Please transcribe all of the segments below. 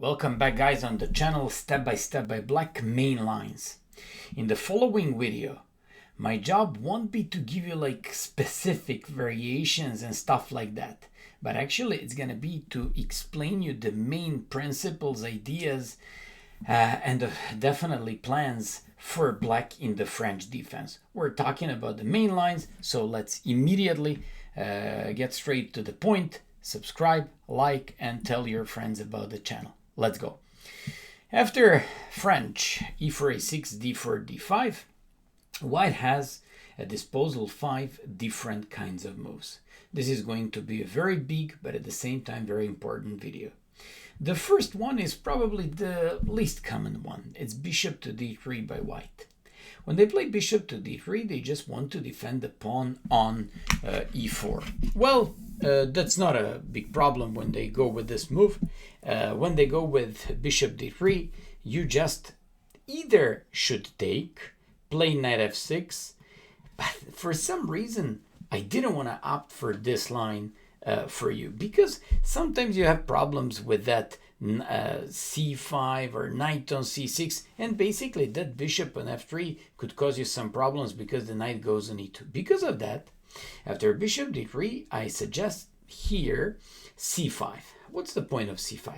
Welcome back guys on the channel Step by Step by Black Mainlines. In the following video, my job won't be to give you like specific variations and stuff like that, but actually it's gonna be to explain you the main principles, ideas, and definitely plans for black in the French defense. We're talking about the main lines, so let's immediately get straight to the point. Subscribe, like, and tell your friends about the channel. Let's go. After French e4, a6, d4, d5, white has at disposal 5 different kinds of moves. This is going to be a very big, but at the same time very important video. The first one is probably the least common one. It's bishop to d3 by white. When they play bishop to d3, they just want to defend the pawn on e4. Well, that's not a big problem when they go with this move. When they go with bishop d3, you just either should take, play knight f6, but for some reason I didn't want to opt for this line for you, because sometimes you have problems with that c5 or knight on c6, and basically that bishop on f3 could cause you some problems because the knight goes on e2. Because of that, after bishop d3, I suggest here c5. What's the point of c5?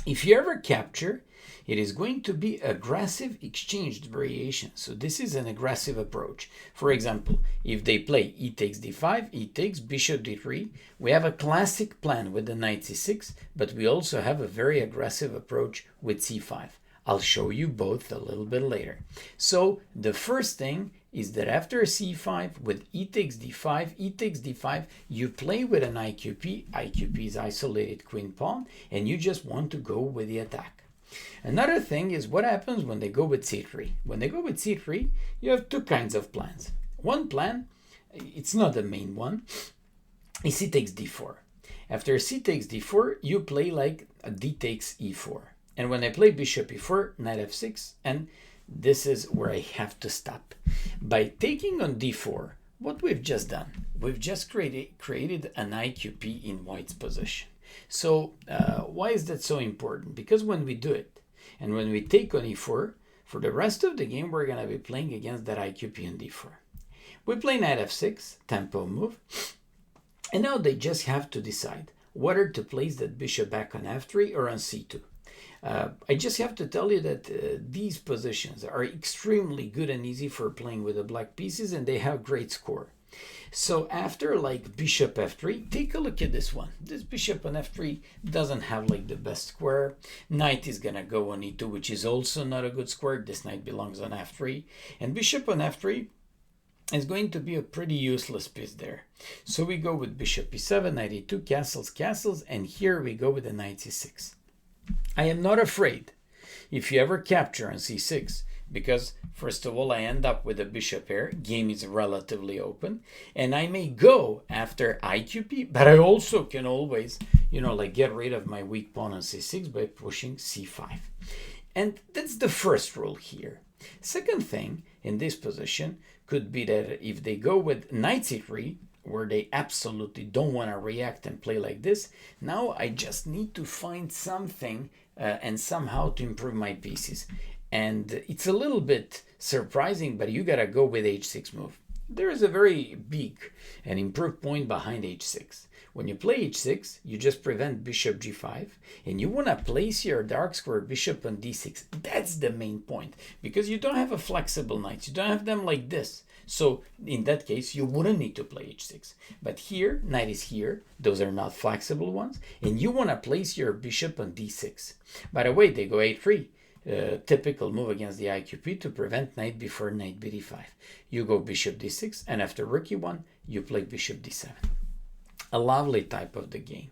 If you ever capture, it is going to be aggressive exchanged variation. So this is an aggressive approach. For example, if they play e takes d5, e takes bishop d3, we have a classic plan with the knight c6, but we also have a very aggressive approach with c5. I'll show you both a little bit later. So the first thing is that after c5 with e takes d5, you play with an IQP. IQP is isolated queen pawn, and you just want to go with the attack. Another thing is what happens when they go with c3. When they go with c3, you have two kinds of plans. One plan, it's not the main one, is c takes d4. After c takes d4, you play like a d takes e4. And when I play bishop e4, knight f6, and this is where I have to stop. By taking on d4, what we've just done, we've just created an IQP in white's position. So why is that so important? Because when we do it, and when we take on e4, for the rest of the game, we're going to be playing against that IQP on d4. We play knight f6, tempo move, and now they just have to decide whether to place that bishop back on f3 or on c2. I just have to tell you that these positions are extremely good and easy for playing with the black pieces, and they have great score. So after like bishop f3, take a look at this one. This bishop on f3 doesn't have like the best square. Knight is gonna go on e2, which is also not a good square. This knight belongs on f3, and bishop on f3 is going to be a pretty useless piece there. So we go with bishop e7, knight e2, castles, and here we go with the knight c6. I am not afraid if you ever capture on c6, because first of all I end up with a bishop pair, game is relatively open, and I may go after IQP, but I also can always, like get rid of my weak pawn on c6 by pushing c5. And that's the first rule here. Second thing in this position could be that if they go with knight c3, where they absolutely don't want to react and play like this, now I just need to find something and somehow to improve my pieces. And it's a little bit surprising, but you gotta go with h6 move. There is a very big and improved point behind h6. When you play h6, you just prevent bishop g5, and you want to place your dark square bishop on d6. That's the main point, because you don't have a flexible knight. You don't have them like this. So in that case, you wouldn't need to play h6. But here, knight is here. Those are not flexible ones. And you want to place your bishop on d6. By the way, they go a3. Typical move against the IQP to prevent knight before knight bd5. You go bishop d6, and after rook e1, you play bishop d7. A lovely type of the game.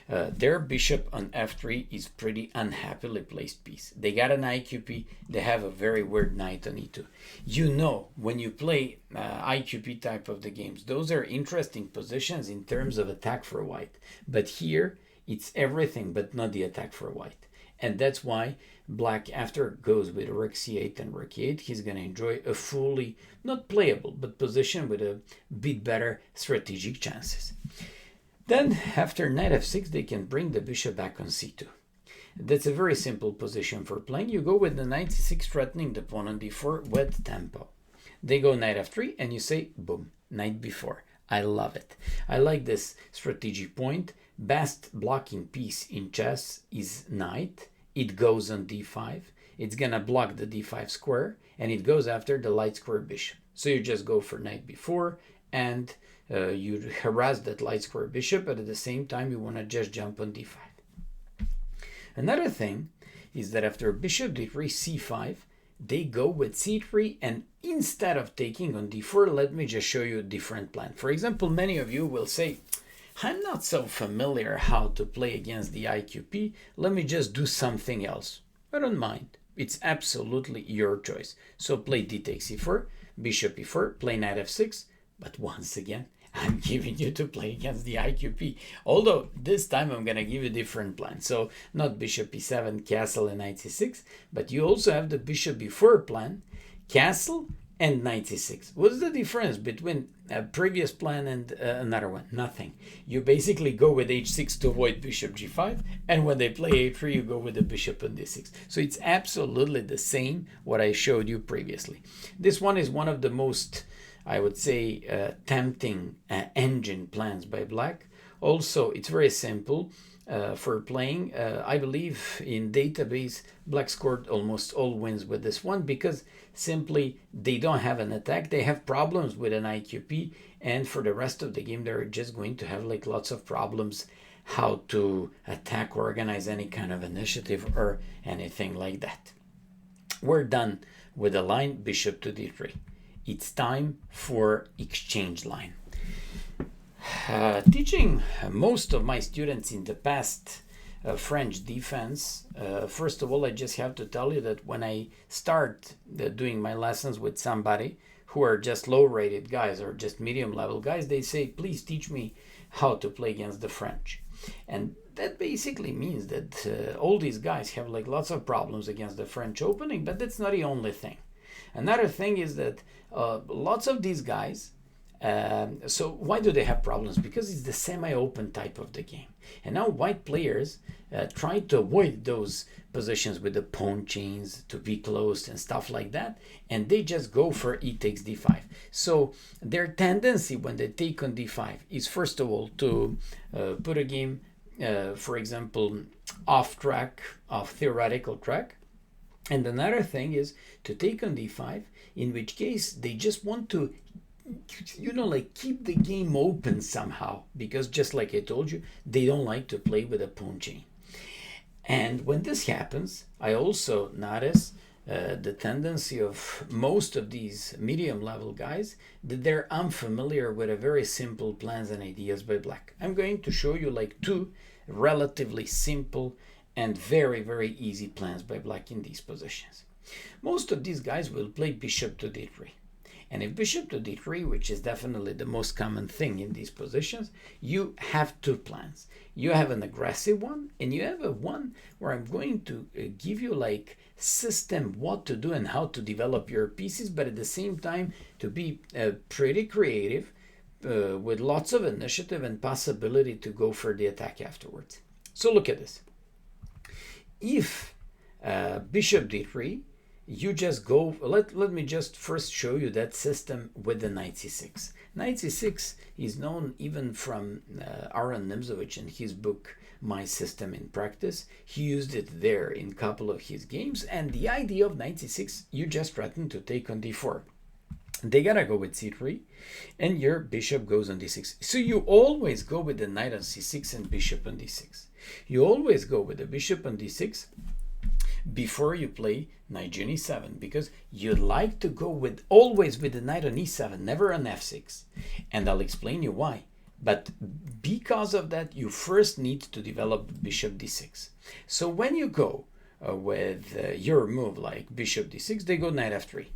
Their bishop on f3 is pretty unhappily placed piece. They got an IQP, they have a very weird knight on e2. When you play IQP type of the games, those are interesting positions in terms of attack for white. But here, it's everything but not the attack for white. And that's why black, after goes with rook c8 and rook e8, he's going to enjoy a fully, not playable, but position with a bit better strategic chances. Then, after knight f6, they can bring the bishop back on c2. That's a very simple position for playing. You go with the knight c6 threatening the pawn on d4 with tempo. They go knight f3 and you say boom, knight b4. I love it. I like this strategic point. Best blocking piece in chess is knight. It goes on d5. It's gonna block the d5 square and it goes after the light square bishop. So you just go for knight b4 and you harass that light square bishop, but at the same time you want to just jump on d5. Another thing is that after bishop d3 c5, they go with c3, and instead of taking on d4, let me just show you a different plan. For example, many of you will say, I'm not so familiar how to play against the IQP, let me just do something else. I don't mind. It's absolutely your choice. So play d takes e4, bishop e4, play knight f6, but once again, I'm giving you to play against the IQP. Although this time I'm going to give you a different plan. So not bishop e7, castle and knight c6, but you also have the bishop b4 plan, castle and knight c6. What's the difference between a previous plan and another one? Nothing. You basically go with h6 to avoid bishop g5, and when they play a3, you go with the bishop on d6. So it's absolutely the same what I showed you previously. This one is one of the most, I would say, tempting engine plans by black. Also, it's very simple for playing. I believe in database, black scored almost all wins with this one because simply they don't have an attack. They have problems with an IQP, and for the rest of the game, they're just going to have like lots of problems how to attack or organize any kind of initiative or anything like that. We're done with the line bishop to d3. It's time for exchange line. Teaching most of my students in the past French defense, first of all, I just have to tell you that when I start doing my lessons with somebody who are just low-rated guys or just medium-level guys, they say, please teach me how to play against the French. And that basically means that all these guys have like lots of problems against the French opening, but that's not the only thing. Another thing is that lots of these guys, so why do they have problems? Because it's the semi-open type of the game. And now white players try to avoid those positions with the pawn chains to be closed and stuff like that. And they just go for e takes d5. So their tendency when they take on d5 is first of all to put a game, for example, off track, off theoretical track. And another thing is to take on d5, in which case they just want to, like keep the game open somehow, because just like I told you, they don't like to play with a pawn chain. And when this happens, I also notice the tendency of most of these medium level guys that they're unfamiliar with a very simple plans and ideas by black. I'm going to show you like two relatively simple and very, very easy plans by black in these positions. Most of these guys will play bishop to d3. And if bishop to d3, which is definitely the most common thing in these positions, you have two plans. You have an aggressive one, and you have a one where I'm going to give you like system what to do and how to develop your pieces, but at the same time to be pretty creative with lots of initiative and possibility to go for the attack afterwards. So look at this. If bishop d3, you just go, let me just first show you that system with the knight c6. Knight c6 is known even from Aaron Nimzowitsch in his book, My System in Practice. He used it there in a couple of his games, and the idea of knight c6, you just threaten to take on d4. They gotta go with c3, and your bishop goes on d6. So you always go with the knight on c6 and bishop on d6. You always go with the bishop on d6 before you play knight on e7, because you'd like to go with always with the knight on e7, never on f6. And I'll explain you why. But because of that, you first need to develop bishop d6. So when you go with your move like bishop d6, they go knight f3.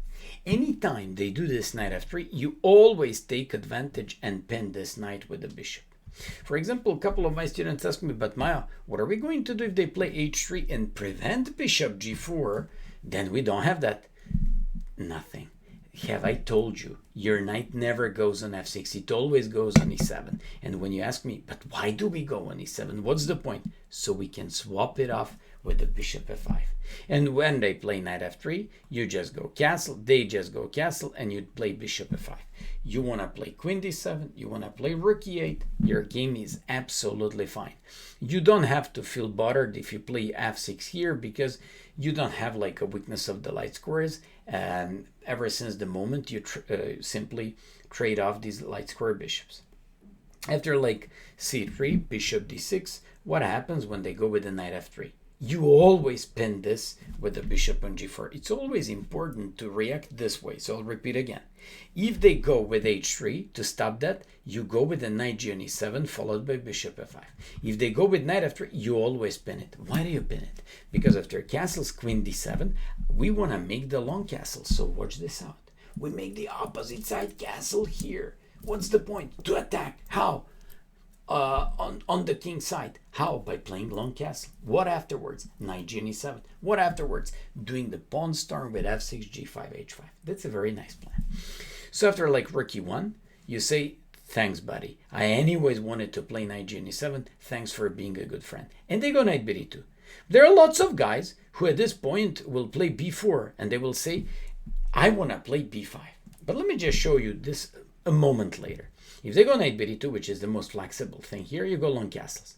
Anytime they do this knight f3, you always take advantage and pin this knight with the bishop. For example, a couple of my students asked me, but Maya, what are we going to do if they play h3 and prevent bishop g4? Then we don't have that. Nothing. Have I told you, your knight never goes on f6. It always goes on e7. And when you ask me, but why do we go on e7? What's the point? So we can swap it off with the bishop f5. And when they play knight f3, you just go castle, they just go castle, and you play bishop f5. You want to play queen d7, you want to play rook e8, your game is absolutely fine. You don't have to feel bothered if you play f6 here, because you don't have like a weakness of the light squares, ever since the moment you simply trade off these light square bishops. After like c3, bishop d6, what happens when they go with the knight f3? You always pin this with the bishop on g4. It's always important to react this way. So I'll repeat again. If they go with h3 to stop that, you go with the knight g on e7 followed by bishop f5. If they go with knight f3, you always pin it. Why do you pin it? Because after castles queen d7, we want to make the long castle. So watch this out. We make the opposite side castle here. What's the point? To attack. How? On the king side. How? By playing long castle. What afterwards? Knight g on e7. What afterwards? Doing the pawn storm with f6, g5, h5. That's a very nice plan. So after like rook e1, you say, thanks, buddy. I anyways wanted to play knight g on e7. Thanks for being a good friend. And they go knight b2. There are lots of guys who at this point will play b4 and they will say, I want to play b5. But let me just show you this a moment later. If they go knight b2, which is the most flexible thing here, you go long castles.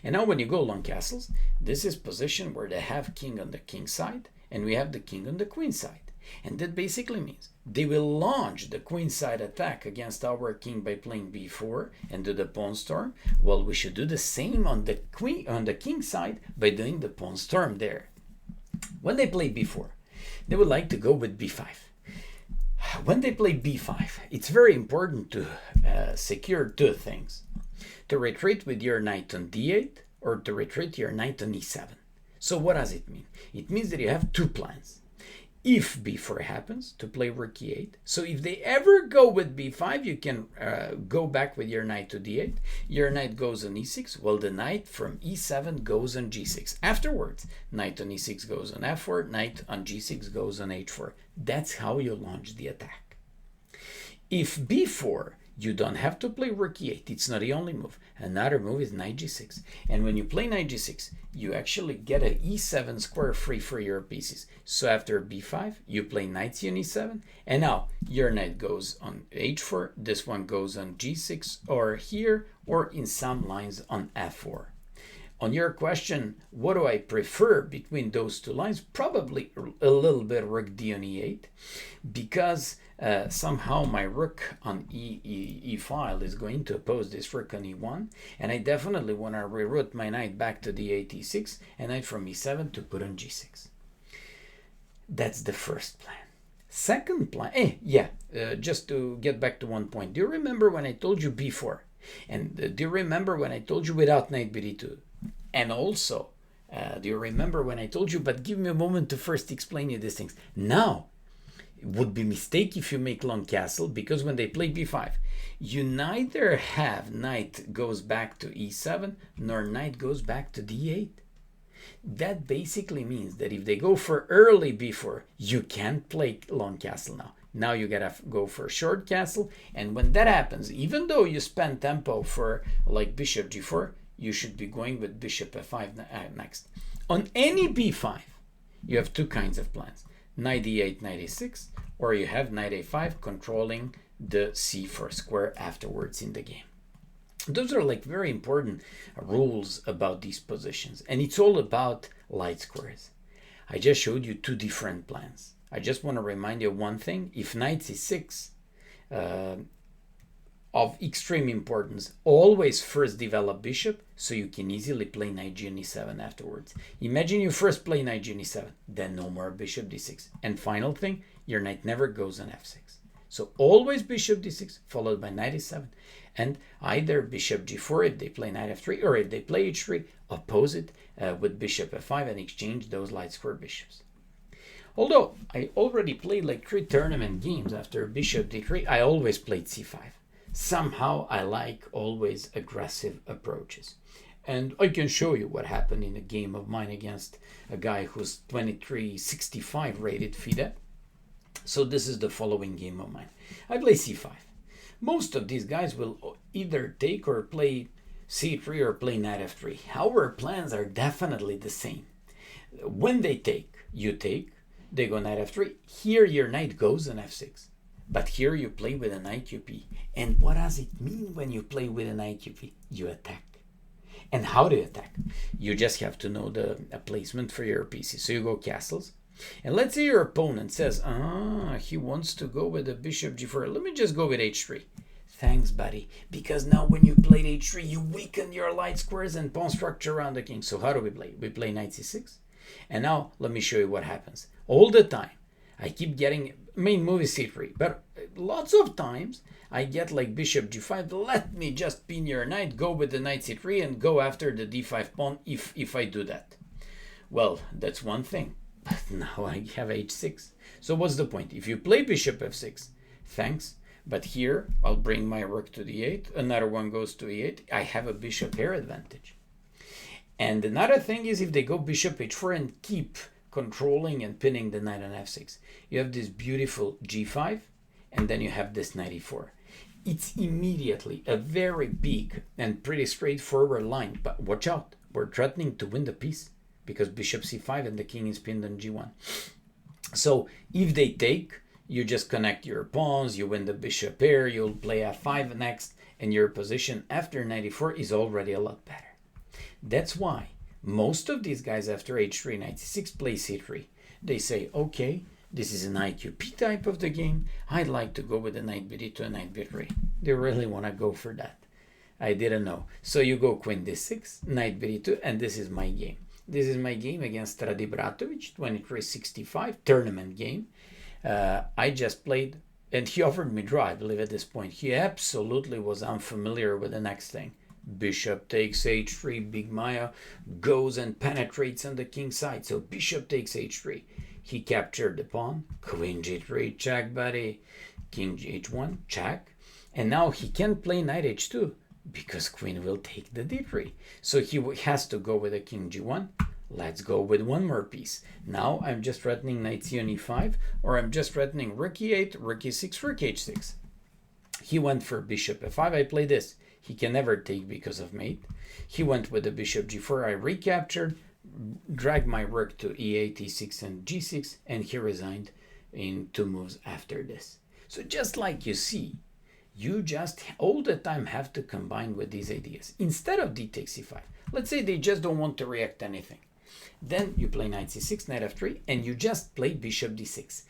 And now when you go long castles, this is position where they have king on the king side and we have the king on the queen side. And that basically means they will launch the queen side attack against our king by playing b4 and do the pawn storm. Well, we should do the same on the king side by doing the pawn storm there. When they play b4, they would like to go with b5. When they play b5, it's very important to secure two things. To retreat with your knight on d8 or to retreat your knight on e7. So what does it mean? It means that you have two plans. If b4 happens, to play rook e8. So if they ever go with b5, you can go back with your knight to d8. Your knight goes on e6. Well, the knight from e7 goes on g6. Afterwards, knight on e6 goes on f4. Knight on g6 goes on h4. That's how you launch the attack. If b4, you don't have to play rook e8. It's not the only move. Another move is knight g6. And when you play knight g6, you actually get an e7 square free for your pieces. So after b5, you play knight c on e7. And now your knight goes on h4. This one goes on g6 or here or in some lines on f4. On your question, what do I prefer between those two lines? Probably a little bit rook d on e8 because somehow my rook on e file is going to oppose this rook on e1, and I definitely want to reroute my knight back to d8, e6, and knight from e7 to put on g6. That's the first plan. Second plan, just to get back to one point, do you remember when I told you b4? And do you remember when I told you without knight b2? And also, do you remember when I told you, but give me a moment to first explain you these things. Now, it would be a mistake if you make long castle, because when they play b5, you neither have knight goes back to e7, nor knight goes back to d8. That basically means that if they go for early b4, you can't play long castle now. Now you gotta go for short castle, and when that happens, even though you spend tempo for like bishop g4, you should be going with bishop f5 next. On any b5, you have two kinds of plans. Knight e8, knight e6, or you have knight a5 controlling the c4 square afterwards in the game. Those are like very important rules about these positions, and it's all about light squares. I just showed you two different plans. I just want to remind you one thing. If knight c6 of extreme importance, always first develop bishop so you can easily play knight g on e7 afterwards. Imagine you first play knight g on e7, then no more bishop d6. And final thing, your knight never goes on f6. So always bishop d6 followed by knight e7, and either bishop g4 if they play knight f3, or if they play h3, oppose it with bishop f5 and exchange those light square bishops. Although I already played like 3 tournament games after bishop d3, I always played c5. Somehow I like always aggressive approaches. And I can show you what happened in a game of mine against a guy who's 2365 rated FIDE. So this is the following game of mine. I play c5. Most of these guys will either take or play c3 or play knight f3. Our plans are definitely the same. When they take, you take, they go knight f3. Here your knight goes on f6. But here you play with a knight qp. And what does it mean when you play with a knight qp? You attack. And how do you attack? You just have to know the placement for your pieces. So you go castles. And let's say your opponent says, he wants to go with the bishop g4. Let me just go with h3. Thanks, buddy. Because now when you played h3, you weaken your light squares and pawn structure around the king. So how do we play? We play knight c6. And now let me show you what happens. All the time, I keep getting, main move is c3. But lots of times, I get like bishop g5. Let me just pin your knight, go with the knight c3, and go after the d5 pawn if I do that. Well, that's one thing. But now I have h6. So what's the point? If you play bishop f6, thanks. But here, I'll bring my rook to d8. Another one goes to e8. I have a bishop pair advantage. And another thing is if they go bishop h4 and keep controlling and pinning the knight on f6, you have this beautiful g5, and then you have this knight e4. It's immediately a very big and pretty straightforward line. But watch out, we're threatening to win the piece because bishop c5 and the king is pinned on g1. So if they take, you just connect your pawns, you win the bishop pair, you'll play f5 next, and your position after knight e4 is already a lot better. That's why most of these guys after h3, knight c6 play c3. They say, okay, this is an IQP type of the game. I'd like to go with a knight b2 and knight b3. They really want to go for that. I didn't know. So you go queen d6, knight b2, and this is my game. This is my game against Radi Bratovic, 2365, tournament game. I just played, and he offered me draw, I believe, at this point. He absolutely was unfamiliar with the next thing. Bishop takes h3, Big Maya goes and penetrates on the king's side. So bishop takes h3. He captured the pawn. Queen g3, check, buddy. King h1, check. And now he can't play knight h2 because queen will take the d3. So he has to go with a king g1. Let's go with one more piece. Now I'm just threatening knight c on e5, or I'm just threatening rook e8, rook e6, rook h6. He went for bishop f5. I play this. He can never take because of mate. He went with the bishop g4. I recaptured, dragged my rook to e8, e6, and g6, and he resigned in 2 moves after this. So just like you see, you just all the time have to combine with these ideas. Instead of d takes e5, let's say they just don't want to react anything. Then you play knight c6, knight f3, and you just play bishop d6.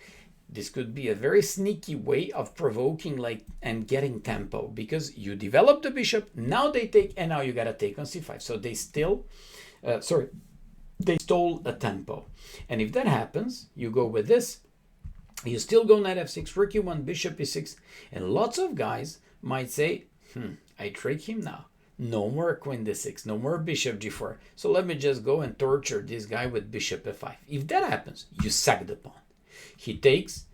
This could be a very sneaky way of provoking and getting tempo, because you develop the bishop, now they take, and now you gotta take on c5. So they still, they stole a tempo. And if that happens, you go with this, you still go knight f6, rook e1, bishop e6, and lots of guys might say, I trick him now. No more queen d6, no more bishop g4. So let me just go and torture this guy with bishop f5. If that happens, you sack the pawn. He takes,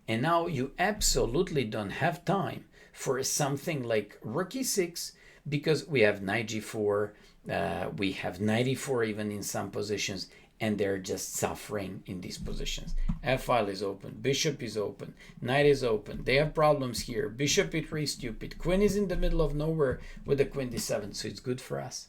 and now you absolutely don't have time for something like rook e6, because we have knight g4, we have knight e4 even in some positions, and they're just suffering in these positions. F-file is open, bishop is open, knight is open. They have problems here. Bishop e3 stupid. Queen is in the middle of nowhere with the queen d7, so it's good for us.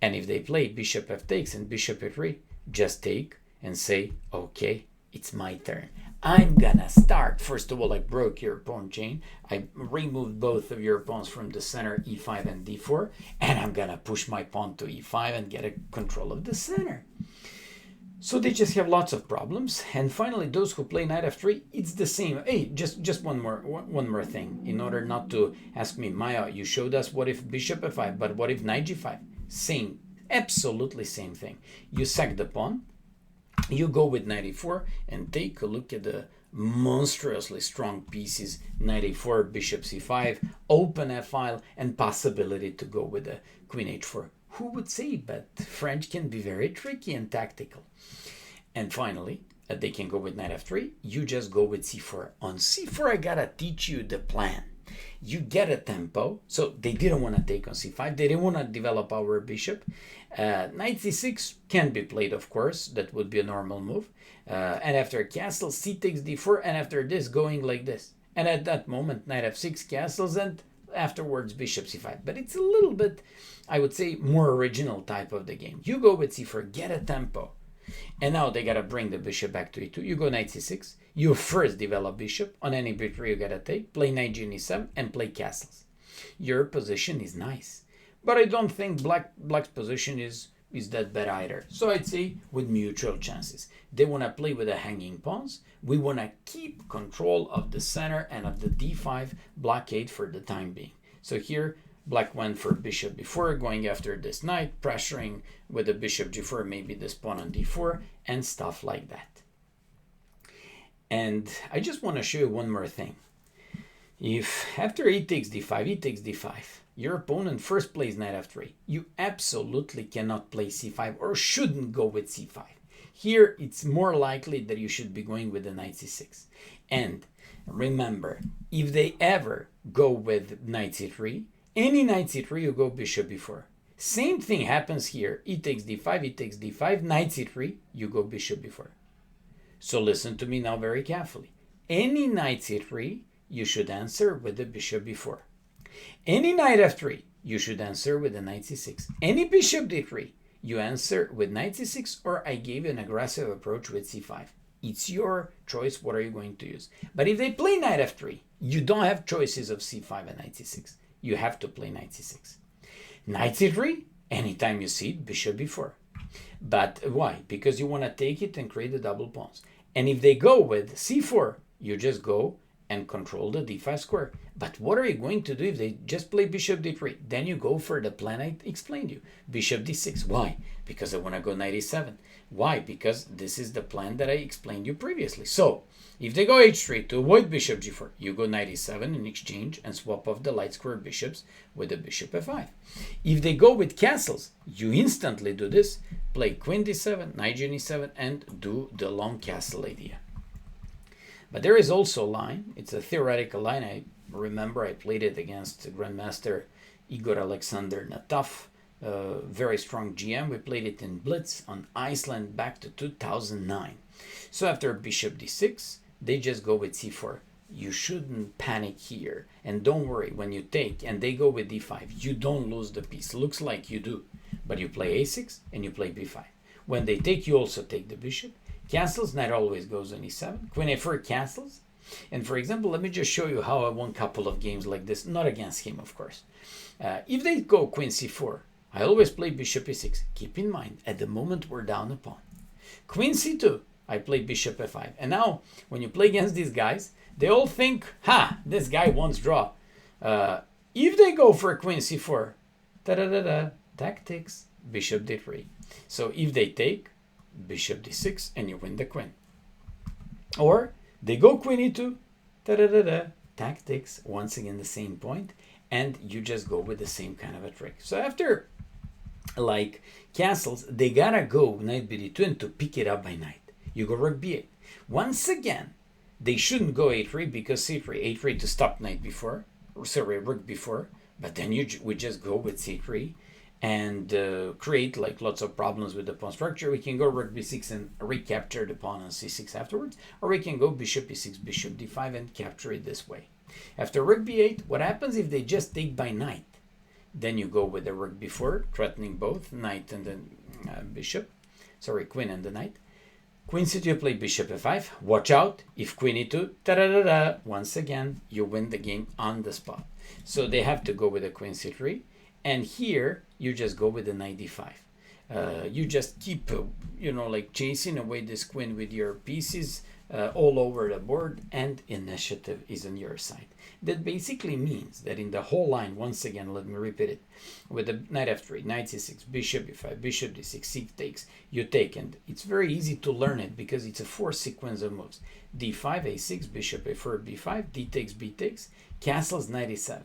And if they play bishop f takes and bishop e3, just take and say, okay, it's my turn. I'm gonna start. First of all, I broke your pawn chain. I removed both of your pawns from the center, e5 and d4, and I'm gonna push my pawn to e5 and get a control of the center. So they just have lots of problems. And finally, those who play knight f3, it's the same. Hey, just one more thing. In order not to ask me, Maya, you showed us what if bishop f5, but what if knight g5? Same, absolutely same thing. You sack the pawn. You go with knight e4 and take a look at the monstrously strong pieces. Knight e4, bishop c5, open f-file, and possibility to go with the queen h4. Who would say? But French can be very tricky and tactical. And finally, they can go with knight f3. You just go with c4. On c4, I gotta teach you the plan. You get a tempo. So they didn't want to take on c5. They didn't want to develop our bishop. Knight c6 can be played, of course. That would be a normal move. And after castle, c takes d4. And after this, going like this. And at that moment, knight f6 castles, and afterwards bishop c5. But it's a little bit, I would say, more original type of the game. You go with c4, get a tempo. And now they gotta bring the bishop back to e2. You go knight c6. You first develop bishop. On any b3 you gotta take. Play knight g e7 and play castles. Your position is nice. But I don't think black's position is that bad either. So I'd say with mutual chances. They want to play with the hanging pawns. We want to keep control of the center and of the d5 blockade for the time being. So here black went for bishop b4, going after this knight, pressuring with the bishop g4, maybe this pawn on d4 and stuff like that. And I just want to show you one more thing. If after e takes d5, your opponent first plays knight f3, you absolutely cannot play c5 or shouldn't go with c5. Here, it's more likely that you should be going with the knight c6. And remember, if they ever go with knight c3, any knight c3, you go bishop b4. Same thing happens here. E takes d5, knight c3, you go bishop b4. So listen to me now very carefully. Any knight c3, you should answer with the bishop b4. Any knight f3, you should answer with the knight c6. Any bishop d3, you answer with knight c6, or I gave you an aggressive approach with c5. It's your choice. What are you going to use? But if they play knight f3, you don't have choices of c5 and knight c6. You have to play knight c6. Knight c3, anytime you see it, bishop b4. But why? Because you want to take it and create the double pawns. And if they go with c4, you just go and control the d5 square. But what are you going to do if they just play bishop d3? Then you go for the plan I explained you. Bishop d6. Why? Because I want to go knight e7. Why? Because this is the plan that I explained you previously. So, if they go h3 to avoid bishop g4, you go knight e7 in exchange and swap off the light square bishops with the bishop f5. If they go with castles, you instantly do this. Play queen d7, knight g e7, and do the long castle idea. But there is also a line. It's a theoretical line. I remember I played it against Grandmaster Igor Alexander Nataf, very strong GM. We played it in Blitz on Iceland back to 2009. So after bishop d6, they just go with c4. You shouldn't panic here. And don't worry, when you take and they go with d5, you don't lose the piece. Looks like you do. But you play a6 and you play b5. When they take, you also take the bishop. Castles, knight always goes on e7. Queen a4 castles. And for example, let me just show you how I won a couple of games like this. Not against him, of course. If they go queen c4, I always play bishop e6. Keep in mind, at the moment we're down a pawn. Queen c2, I play bishop f5. And now, when you play against these guys, they all think, ha, this guy wants draw. If they go for queen c4, da-da-da-da, tactics, bishop d3. So if they take, bishop d6, and you win the queen. Or they go queen e2, da-da-da-da, tactics, once again the same point, and you just go with the same kind of a trick. So after like castles, they gotta go knight b2 and to pick it up by knight. You go rook b8. Once again, they shouldn't go a3 because c3, a3 to stop knight before, sorry, rook before, but then we just go with c3 and create like lots of problems with the pawn structure. We can go rook b6 and recapture the pawn on c6 afterwards, or we can go bishop e6, bishop d5 and capture it this way. After rook b8, what happens if they just take by knight? Then you go with the rook b4, threatening both knight and the bishop, sorry, queen and the knight. Queen c2, you play bishop f5. Watch out, if queen e2, da-da-da-da, once again, you win the game on the spot. So they have to go with the queen c3. And here, you just go with the knight d5. You just keep, like chasing away this queen with your pieces all over the board, and initiative is on your side. That basically means that in the whole line, once again, let me repeat it, with the knight f3, knight c6, bishop e5, bishop d6, c takes, you take, and it's very easy to learn it because it's a 4 sequence of moves. d5, a6, bishop a4, b5, d takes, b takes, castles, knight e7,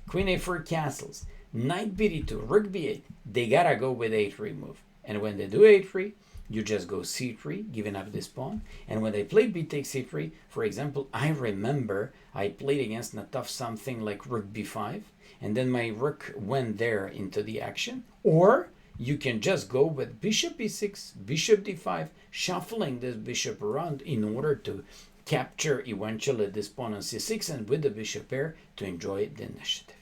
queen a4 castles, knight b2, rook b8, they gotta go with a3 move. And when they do a3, you just go c3, giving up this pawn. And when they play b takes c3, for example, I remember I played against Nataf something like rook b5, and then my rook went there into the action. Or you can just go with bishop e6, bishop d5, shuffling this bishop around in order to capture eventually this pawn on c6, and with the bishop pair to enjoy the initiative.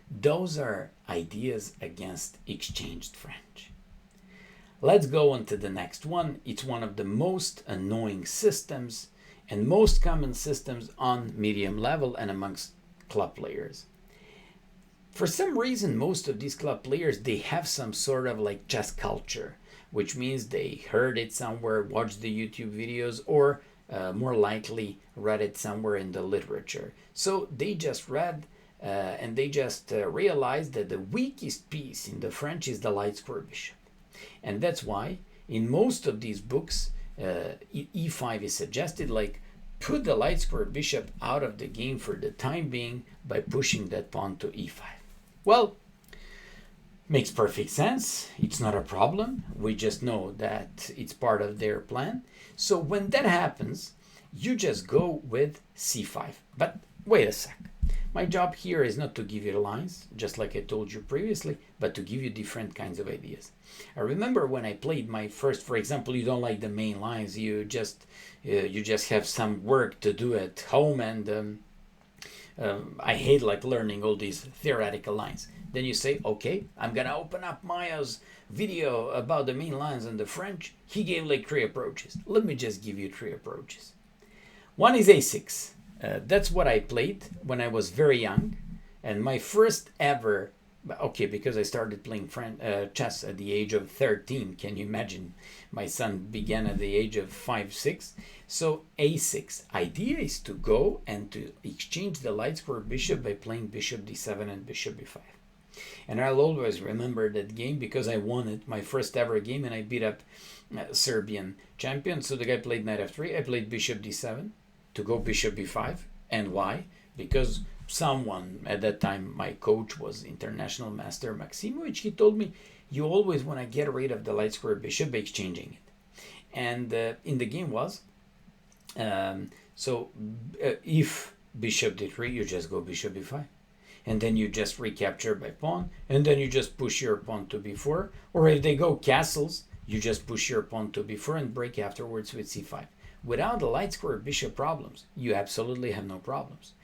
Those are ideas against exchanged French. Let's go on to the next one. It's one of the most annoying systems and most common systems on medium level and amongst club players. For some reason, most of these club players, they have some sort of like chess culture, which means they heard it somewhere, watched the YouTube videos, or more likely read it somewhere in the literature. So they just read and they just realized that the weakest piece in the French is the light square bishop. And that's why in most of these books, e5 is suggested, like put the light square bishop out of the game for the time being by pushing that pawn to e5. Well, makes perfect sense. It's not a problem. We just know that it's part of their plan. So when that happens, you just go with c5. But wait a sec. My job here is not to give you lines, just like I told you previously, but to give you different kinds of ideas. I remember when I played my first, for example, you don't like the main lines, you just have some work to do at home, and I hate like learning all these theoretical lines. Then you say, okay, I'm gonna open up Maya's video about the main lines in the French. He gave like 3 approaches. Let me just give you 3 approaches. One is a6. That's what I played when I was very young, and my first ever, okay, because I started playing chess at the age of 13. Can you imagine? My son began at the age of 5, 6. So a6. Idea is to go and to exchange the light square bishop by playing bishop d7 and bishop b5. And I'll always remember that game because I won it, my first ever game, and I beat up Serbian champion. So the guy played knight f3. I played bishop d7 to go bishop b5. And why? Because someone at that time, my coach was international master Maximovic. He told me, you always want to get rid of the light square bishop by exchanging it. And in the game was, if bishop d3, you just go bishop b5. And then you just recapture by pawn, and then you just push your pawn to b4. Or if they go castles, you just push your pawn to b4 and break afterwards with c5. Without the light square bishop problems, you absolutely have no problems.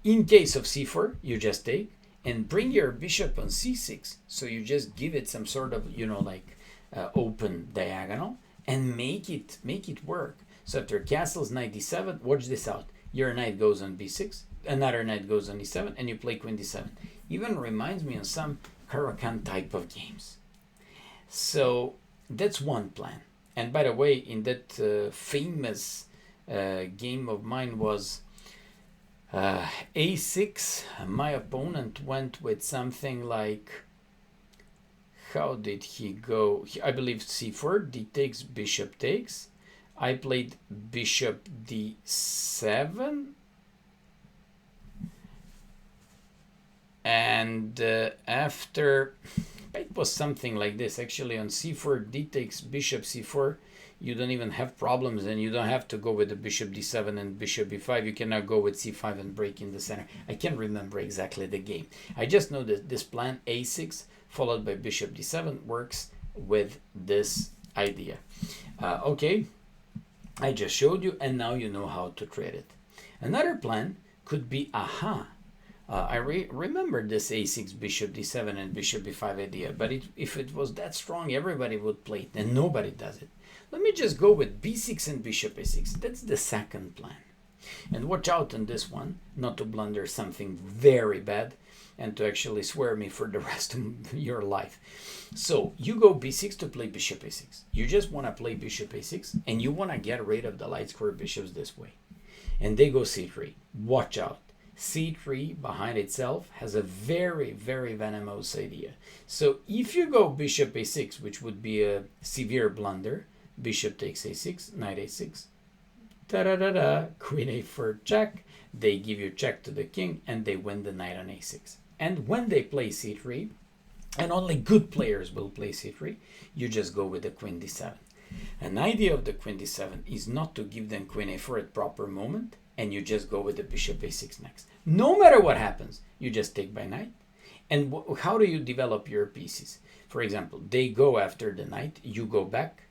In case of c4, you just take and bring your bishop on c6. So you just give it some sort of, open diagonal and make it work. So after castles, knight d7, watch this out. Your knight goes on b6, another knight goes on e7, and you play queen d7. Even reminds me of some Caro-Kann type of games. So that's one plan. And by the way, in that famous game of mine was a6, my opponent went with something like, how did he go? I believe c4, d takes, bishop takes. I played bishop d7. And after, it was something like this. Actually, on c4, d takes, bishop c4, you don't even have problems, and you don't have to go with the bishop d7 and bishop b5. You cannot go with c5 and break in the center. I can't remember exactly the game. I just know that this plan, a6 followed by bishop d7, works with this idea. Okay, I just showed you, and now you know how to trade it. Another plan could be, I remember this a6, bishop d7, and bishop b5 idea, but if it was that strong, everybody would play it, and nobody does it. Let me just go with b6 and bishop a6. That's the second plan. And watch out on this one, not to blunder something very bad and to actually swear me for the rest of your life. So you go b6 to play bishop a6. You just want to play bishop a6, and you want to get rid of the light square bishops this way. And they go c3. Watch out. c3 behind itself has a very, very venomous idea. So if you go bishop a6, which would be a severe blunder, bishop takes a6, knight a6, da-da-da-da, queen a4 check, they give you check to the king, and they win the knight on a6. And when they play c3, and only good players will play c3, you just go with the queen d7. An idea of the queen d7 is not to give them queen a4 at proper moment, and you just go with the bishop a6 next. No matter what happens, you just take by knight. And how do you develop your pieces? For example, they go after the knight, you go back,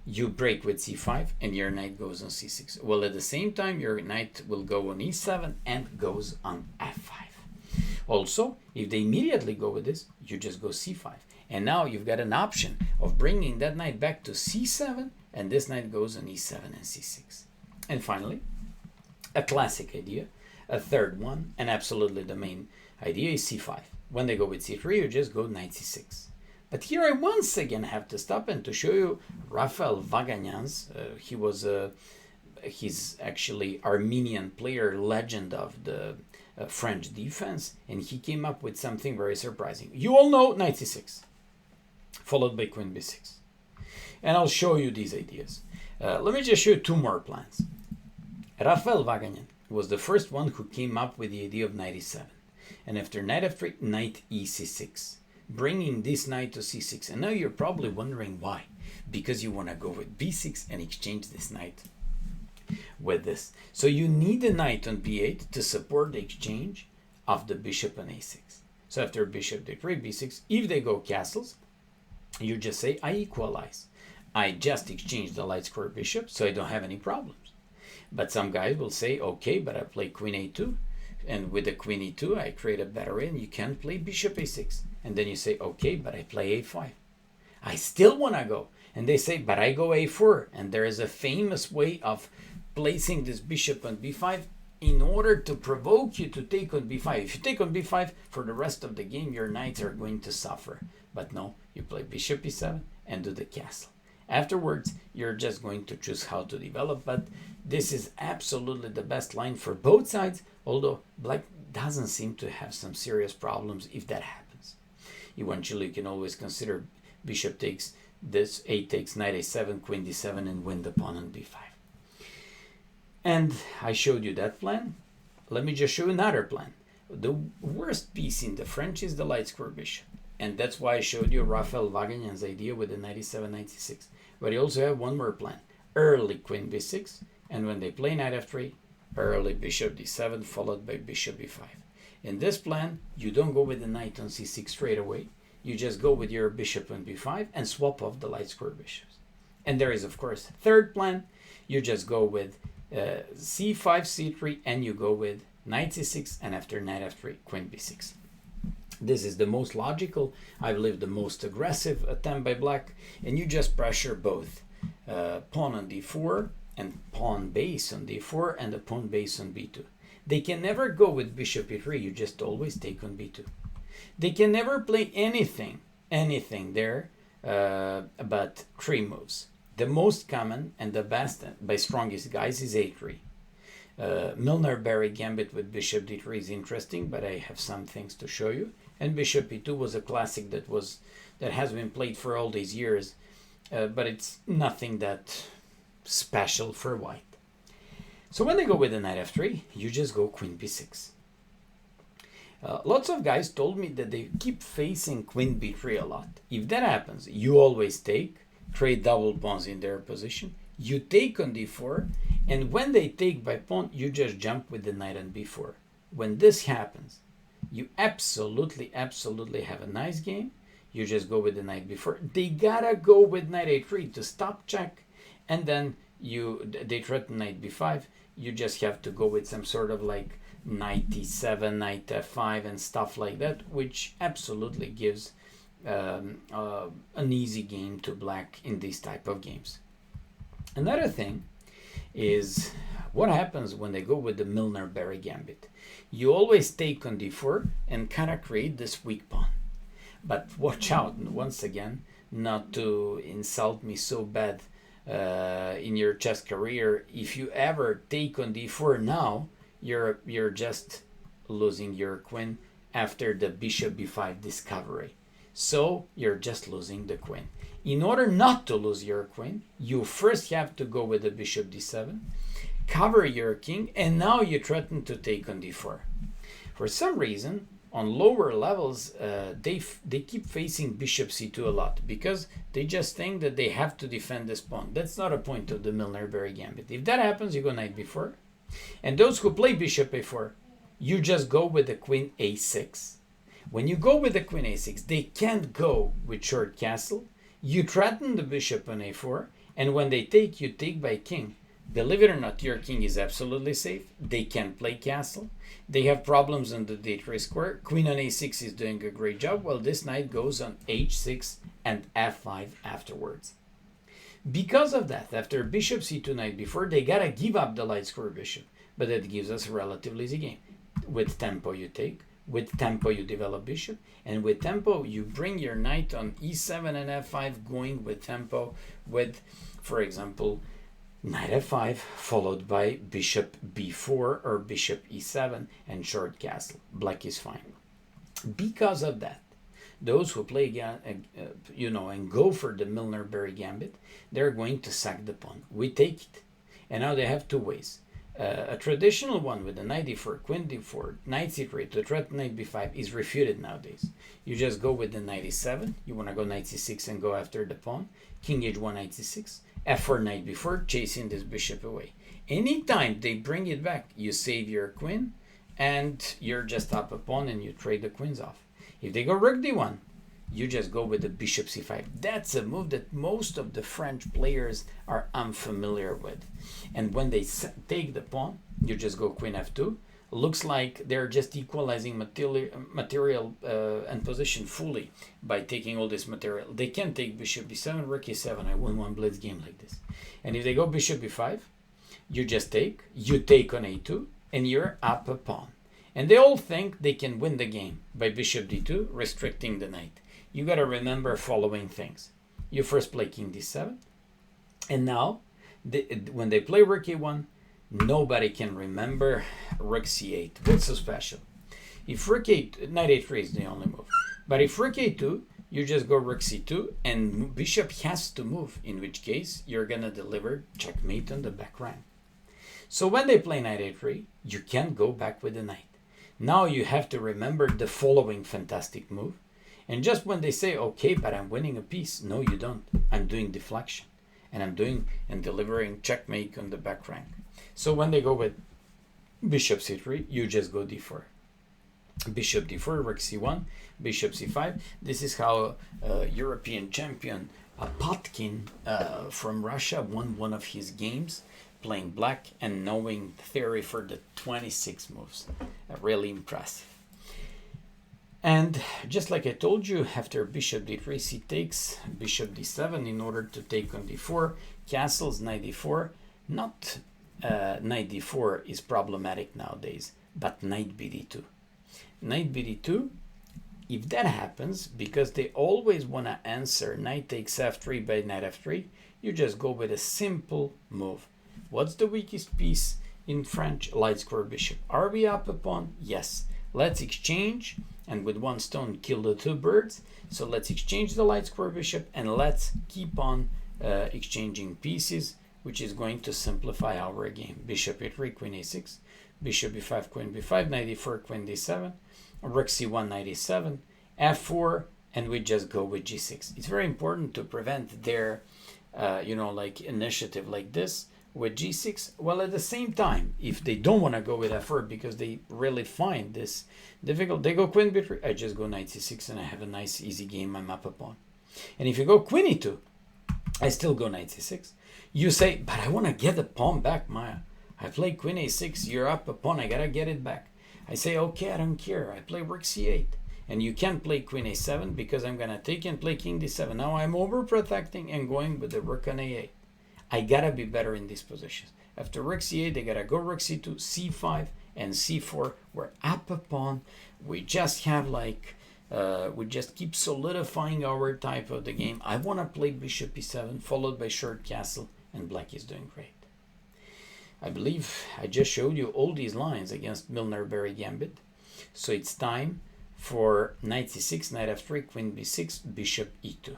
you break with c5, and your knight goes on c6. Well, at the same time, your knight will go on e7 and goes on f5. Also, if they immediately go with this, you just go c5. And now you've got an option of bringing that knight back to c7, and this knight goes on e7 and c6. And finally, a classic idea, a third one, and absolutely the main idea is c5. When they go with c3, you just go knight c6. But here I once again have to stop and to show you Raphael Vaganyan's. He's actually Armenian player, legend of the French defense, and he came up with something very surprising. You all know knight c6, followed by queen b6. And I'll show you these ideas. Let me just show you two more plans. Raphael Vaganyan was the first one who came up with the idea of knight e7. And after knight f3, knight e6, bringing this knight to c6. And now you're probably wondering why. Because you want to go with b6 and exchange this knight with this. So you need a knight on b8 to support the exchange of the bishop on a6. So after bishop d3, b6, if they go castles, you just say, I equalize. I just exchange the light square bishop, so I don't have any problems. But some guys will say, okay, but I play queen a2, and with the queen e2, I create a battery, and you can't play bishop a6. And then you say, okay, but I play a5. I still want to go. And they say, but I go a4. And there is a famous way of placing this bishop on b5 in order to provoke you to take on b5. If you take on b5, for the rest of the game, your knights are going to suffer. But no, you play bishop e7 and do the castle. Afterwards, you're just going to choose how to develop, but this is absolutely the best line for both sides, although black doesn't seem to have some serious problems if that happens. Eventually, you can always consider bishop takes this, a takes, knight a7, queen d7, and win the pawn on b5. And I showed you that plan. Let me just show you another plan. The worst piece in the French is the light square bishop. And that's why I showed you Raphael Vaganyan's idea with the knight e7, knight c6. But he also have one more plan. Early queen b6, and when they play knight f3, early bishop d7, followed by bishop b5. In this plan, you don't go with the knight on c6 straight away. You just go with your bishop on b5 and swap off the light square bishops. And there is, of course, a third plan. You just go with c5, c3, and you go with knight c6, and after knight f3, queen b6. This is the most logical, I believe the most aggressive attempt by black, and you just pressure both pawn on d4 and pawn base on d4 and the pawn base on b2. They can never go with bishop e3, you just always take on b2. They can never play anything there but 3 moves. The most common and the best by strongest guys is a3. Milner-Berry gambit with bishop d3 is interesting, but I have some things to show you. And bishop e2 was a classic that has been played for all these years, but it's nothing that special for white. So when they go with the knight f3, you just go queen b6. Lots of guys told me that they keep facing queen b3 a lot. If that happens, you always take, create double pawns in their position, you take on d4, and when they take by pawn, you just jump with the knight on b4. When this happens, you absolutely have a nice game. You just go with the knight b4. They gotta go with knight a3 to stop check, and then they threaten knight b5. You just have to go with some sort of like knight e7, knight f5, and stuff like that, which absolutely gives an easy game to black in these type of games. Another thing is what happens when they go with the Milner-Berry gambit. You always take on d4 and kind of create this weak pawn. But watch out, once again, not to insult me so bad in your chess career. If you ever take on d4 now, you're just losing your queen after the bishop b5 discovery. So you're just losing the queen. In order not to lose your queen, you first have to go with the bishop d7, cover your king, and now you threaten to take on d4. For some reason, on lower levels, they keep facing bishop c2 a lot because they just think that they have to defend this pawn. That's not a point of the Milner-Berry gambit. If that happens, you go knight b4. And those who play bishop a4, you just go with the queen a6. When you go with the queen a6, they can't go with short castle. You threaten the bishop on a4, and when they take, you take by king. Believe it or not, your king is absolutely safe. They can't play castle. They have problems on the d3 square. Queen on a6 is doing a great job, while this knight goes on h6 and f5 afterwards. Because of that, after bishop c2 knight b4, they gotta give up the light square bishop, but that gives us a relatively easy game. With tempo you take, with tempo you develop bishop, and with tempo you bring your knight on e7 and f5, going with tempo with, for example, knight f5 followed by bishop b4 or bishop e7 and short castle. Black is fine. Because of that, those who play and go for the Milner-Berry gambit, they're going to sack the pawn. We take it, and now they have two ways. A traditional one with a knight d4, queen d4, knight c3 to threaten knight b5 is refuted nowadays. You just go with the knight e7. You want to go knight c6 and go after the pawn. King h1, knight c6, f4, knight b4, chasing this bishop away. Anytime they bring it back, you save your queen, and you're just up a pawn and you trade the queens off. If they go rook d1, you just go with the bishop c5. That's a move that most of the French players are unfamiliar with. And when they take the pawn, you just go queen f2. Looks like they're just equalizing material and position fully by taking all this material. They can take bishop b7, rook e7. I won one blitz game like this. And if they go bishop b5, you just take. You take on a2, and you're up a pawn. And they all think they can win the game by bishop d2, restricting the knight. You got to remember following things. You first play king d7, and now when they play rook e1, nobody can remember rook c8. What's so special? If rook a8, knight a3 is the only move. But if rook a2, you just go rook c2, and bishop has to move, in which case you're going to deliver checkmate on the back rank. So when they play knight a3, you can't go back with the knight. Now you have to remember the following fantastic move. And just when they say, okay, but I'm winning a piece, no, you don't. I'm doing deflection. And I'm doing and delivering checkmate on the back rank. So when they go with bishop c3, you just go d4. Bishop d4, rook c1, bishop c5. This is how European champion Potkin from Russia won one of his games, playing black and knowing the theory for the 26 moves. Really impressive. And just like I told you, after bishop d3, c takes, bishop d7 in order to take on d4, castles, knight d4. Not knight d4 is problematic nowadays, but knight bd2. Knight bd2, if that happens, because they always want to answer knight takes f3 by knight f3, you just go with a simple move. What's the weakest piece in French? Light square bishop. Are we up a pawn? Yes. Let's exchange, and with one stone kill the two birds. So let's exchange the light square bishop, and let's keep on exchanging pieces, which is going to simplify our game. Bishop e3, queen a6, bishop b5, queen b5, knight e4, queen d7, rook c1, knight e7, f4, and we just go with g6. It's very important to prevent their like initiative like this with g6, while at the same time, if they don't want to go with f4 because they really find this difficult, they go queen b3, I just go knight c6, and I have a nice easy game. I'm up a pawn. And if you go queen e2, I still go knight c6. You say, but I want to get the pawn back, Maya. I play queen a6, you're up a pawn, I gotta get it back. I say, okay, I don't care, I play rook c8. And you can't play queen a7 because I'm gonna take and play king d7. Now I'm overprotecting and going with the rook on a8. I gotta be better in these positions. After rook c8, they gotta go rook c2, c5, and c4. We're up a pawn. We just have we just keep solidifying our type of the game. I wanna play bishop e7, followed by short castle, and black is doing great. I believe I just showed you all these lines against Milner-Berry gambit. So it's time for knight c6, knight f3, queen b6, bishop e2.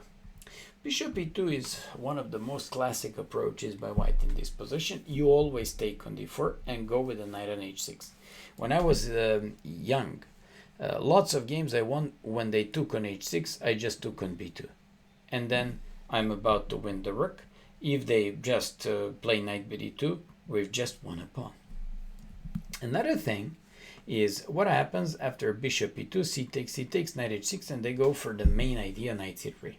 Bishop e2 is one of the most classic approaches by white in this position. You always take on d4 and go with a knight on h6. When I was young, lots of games I won when they took on h6, I just took on b2. And then I'm about to win the rook. If they just play knight bd2, we've just won a pawn. Another thing is what happens after bishop e2, c takes, knight h6, and they go for the main idea, knight c3.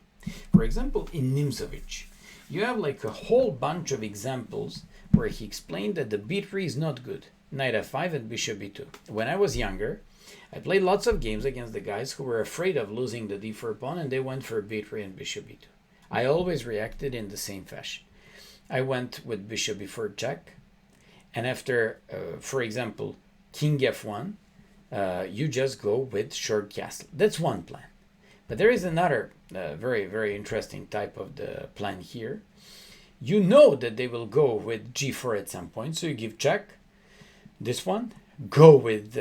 For example, in Nimzovich, you have like a whole bunch of examples where he explained that the b3 is not good. Knight f5 and bishop b2. When I was younger, I played lots of games against the guys who were afraid of losing the d4 pawn, and they went for b3 and bishop b2. I always reacted in the same fashion. I went with bishop b4 check, and after, for example, king f1, you just go with short castle. That's one plan. But there is another very, very interesting type of the plan here. You know that they will go with g4 at some point, so you give check. This one, go with,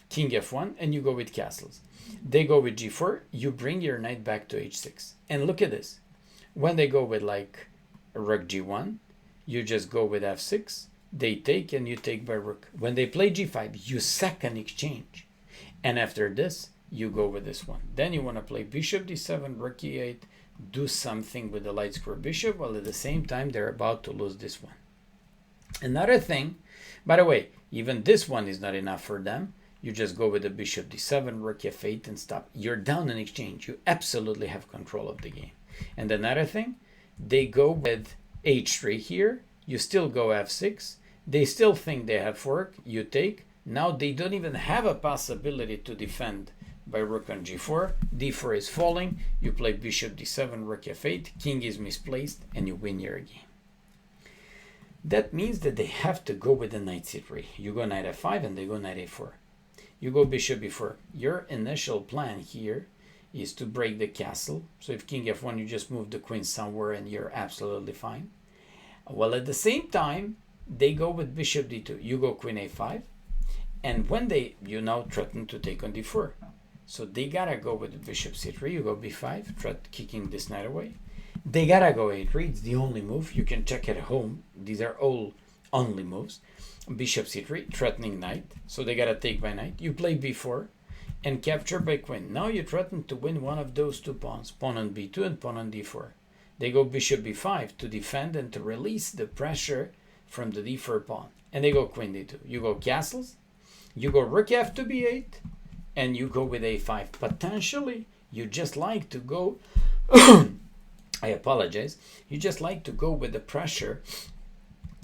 king f1, and you go with castles. They go with g4, you bring your knight back to h6. And look at this. When they go with like rook g1, you just go with f6. They take and you take by rook. When they play g5, you sack an exchange. And after this, you go with this one. Then you want to play bishop d7, rook e8, do something with the light square bishop, while at the same time they're about to lose this one. Another thing, by the way, even this one is not enough for them. You just go with the bishop d7, rook f8 and stop. You're down an exchange. You absolutely have control of the game. And another thing, they go with h3 here. You still go f6. They still think they have fork. You take. Now they don't even have a possibility to defend by rook on g4. d4 is falling. You play bishop d7, rook f8. King is misplaced and you win your game. That means that they have to go with the knight c3. You go knight f5 and they go knight a4. You go bishop b4. Your initial plan here is to break the castle. So if king f1, you just move the queen somewhere and you're absolutely fine. Well, at the same time, they go with bishop d2. You go queen a5. And when you now threaten to take on d4. So they gotta go with the bishop c3. You go b5, kicking this knight away. They gotta go a3. It's the only move. You can check at home. These are all only moves. Bishop c3, threatening knight. So they gotta take by knight. You play b4 and capture by queen. Now you threaten to win one of those two pawns. Pawn on b2 and pawn on d4. They go bishop b5 to defend and to release the pressure from the d4 pawn. And they go queen d2. You go castles. You go rook f to b8. And you go with a5. Potentially, you just like to go... I apologize. You just like to go with the pressure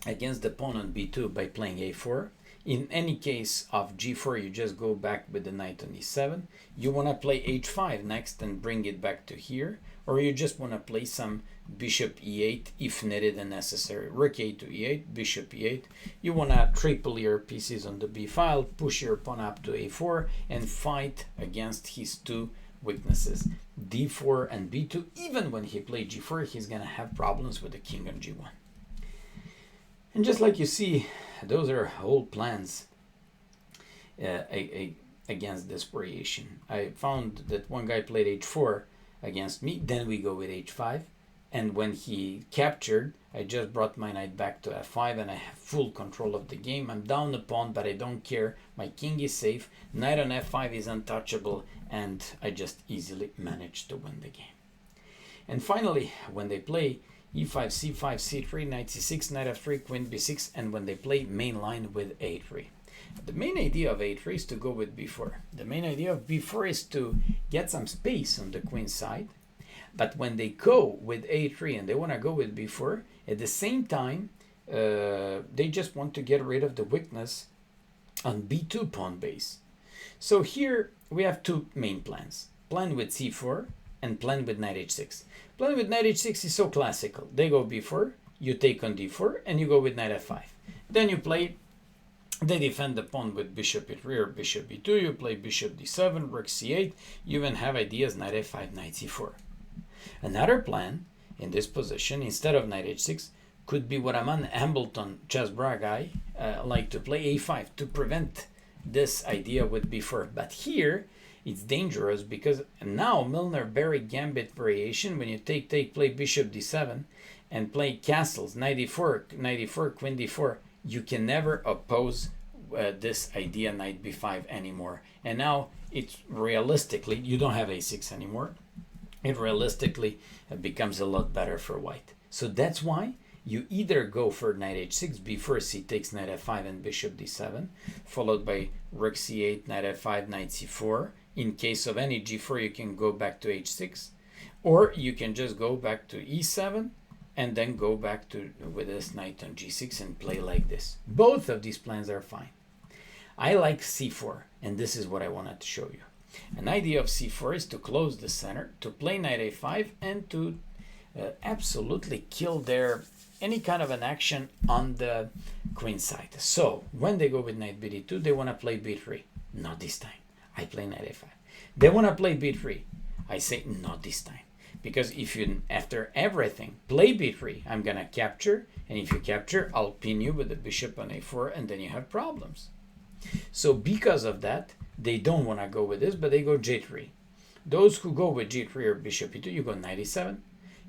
against the pawn on b2 by playing a4. In any case of g4, you just go back with the knight on e7. You want to play h5 next and bring it back to here. Or you just want to play some bishop e8 if needed and necessary. Rook a to e8, bishop e8. You want to triple your pieces on the b file, push your pawn up to a4 and fight against his two weaknesses, d4 and b2. Even when he plays g4, he's going to have problems with the king on g1. And just like you see, those are whole plans against this variation. I found that one guy played h4 against me, then we go with h5, and when he captured, I just brought my knight back to f5 and I have full control of the game. I'm down a pawn, but I don't care. My king is safe. Knight on f5 is untouchable, and I just easily managed to win the game. And finally, when they play e5, c5, c3, knight c6, knight f3, queen b6, and when they play main line with a3. The main idea of a3 is to go with b4. The main idea of b4 is to get some space on the queen side. But when they go with a3 and they want to go with b4, at the same time, they just want to get rid of the weakness on b2 pawn base. So here we have two main plans. Plan with c4 and plan with knight h6. Plan with knight h6 is so classical. They go b4, you take on d4, and you go with knight f5. Then you play, they defend the pawn with bishop e3 or bishop b2. You play bishop d7, rook c8. You even have ideas knight f5, knight c4. Another plan in this position, instead of knight h6, could be what Aman Hambleton, Chessable guy, like to play a5 to prevent this idea with b4. But here, it's dangerous because now Milner-Berry Gambit variation, when you play bishop d7 and play castles, knight e4, queen d4, you can never oppose this idea knight b5 anymore. And now it's realistically, you don't have a6 anymore. It realistically becomes a lot better for white. So that's why you either go for knight h6, b4, c takes knight f5 and bishop d7, followed by rook c8, knight f5, knight c4. In case of any g4, you can go back to h6, or you can just go back to e7 and then go back to with this knight on g6 and play like this. Both of these plans are fine. I like c4, and this is what I wanted to show you. An idea of c4 is to close the center, to play knight a5, and to absolutely kill any kind of an action on the queen side. So when they go with knight bd2, they want to play b3. Not this time. I play knight a5. They want to play b3. I say not this time. Because if you, after everything, play b3, I'm going to capture. And if you capture, I'll pin you with the bishop on a4, and then you have problems. So because of that, they don't want to go with this, but they go j3. Those who go with g3 or bishop e2, you go knight e7,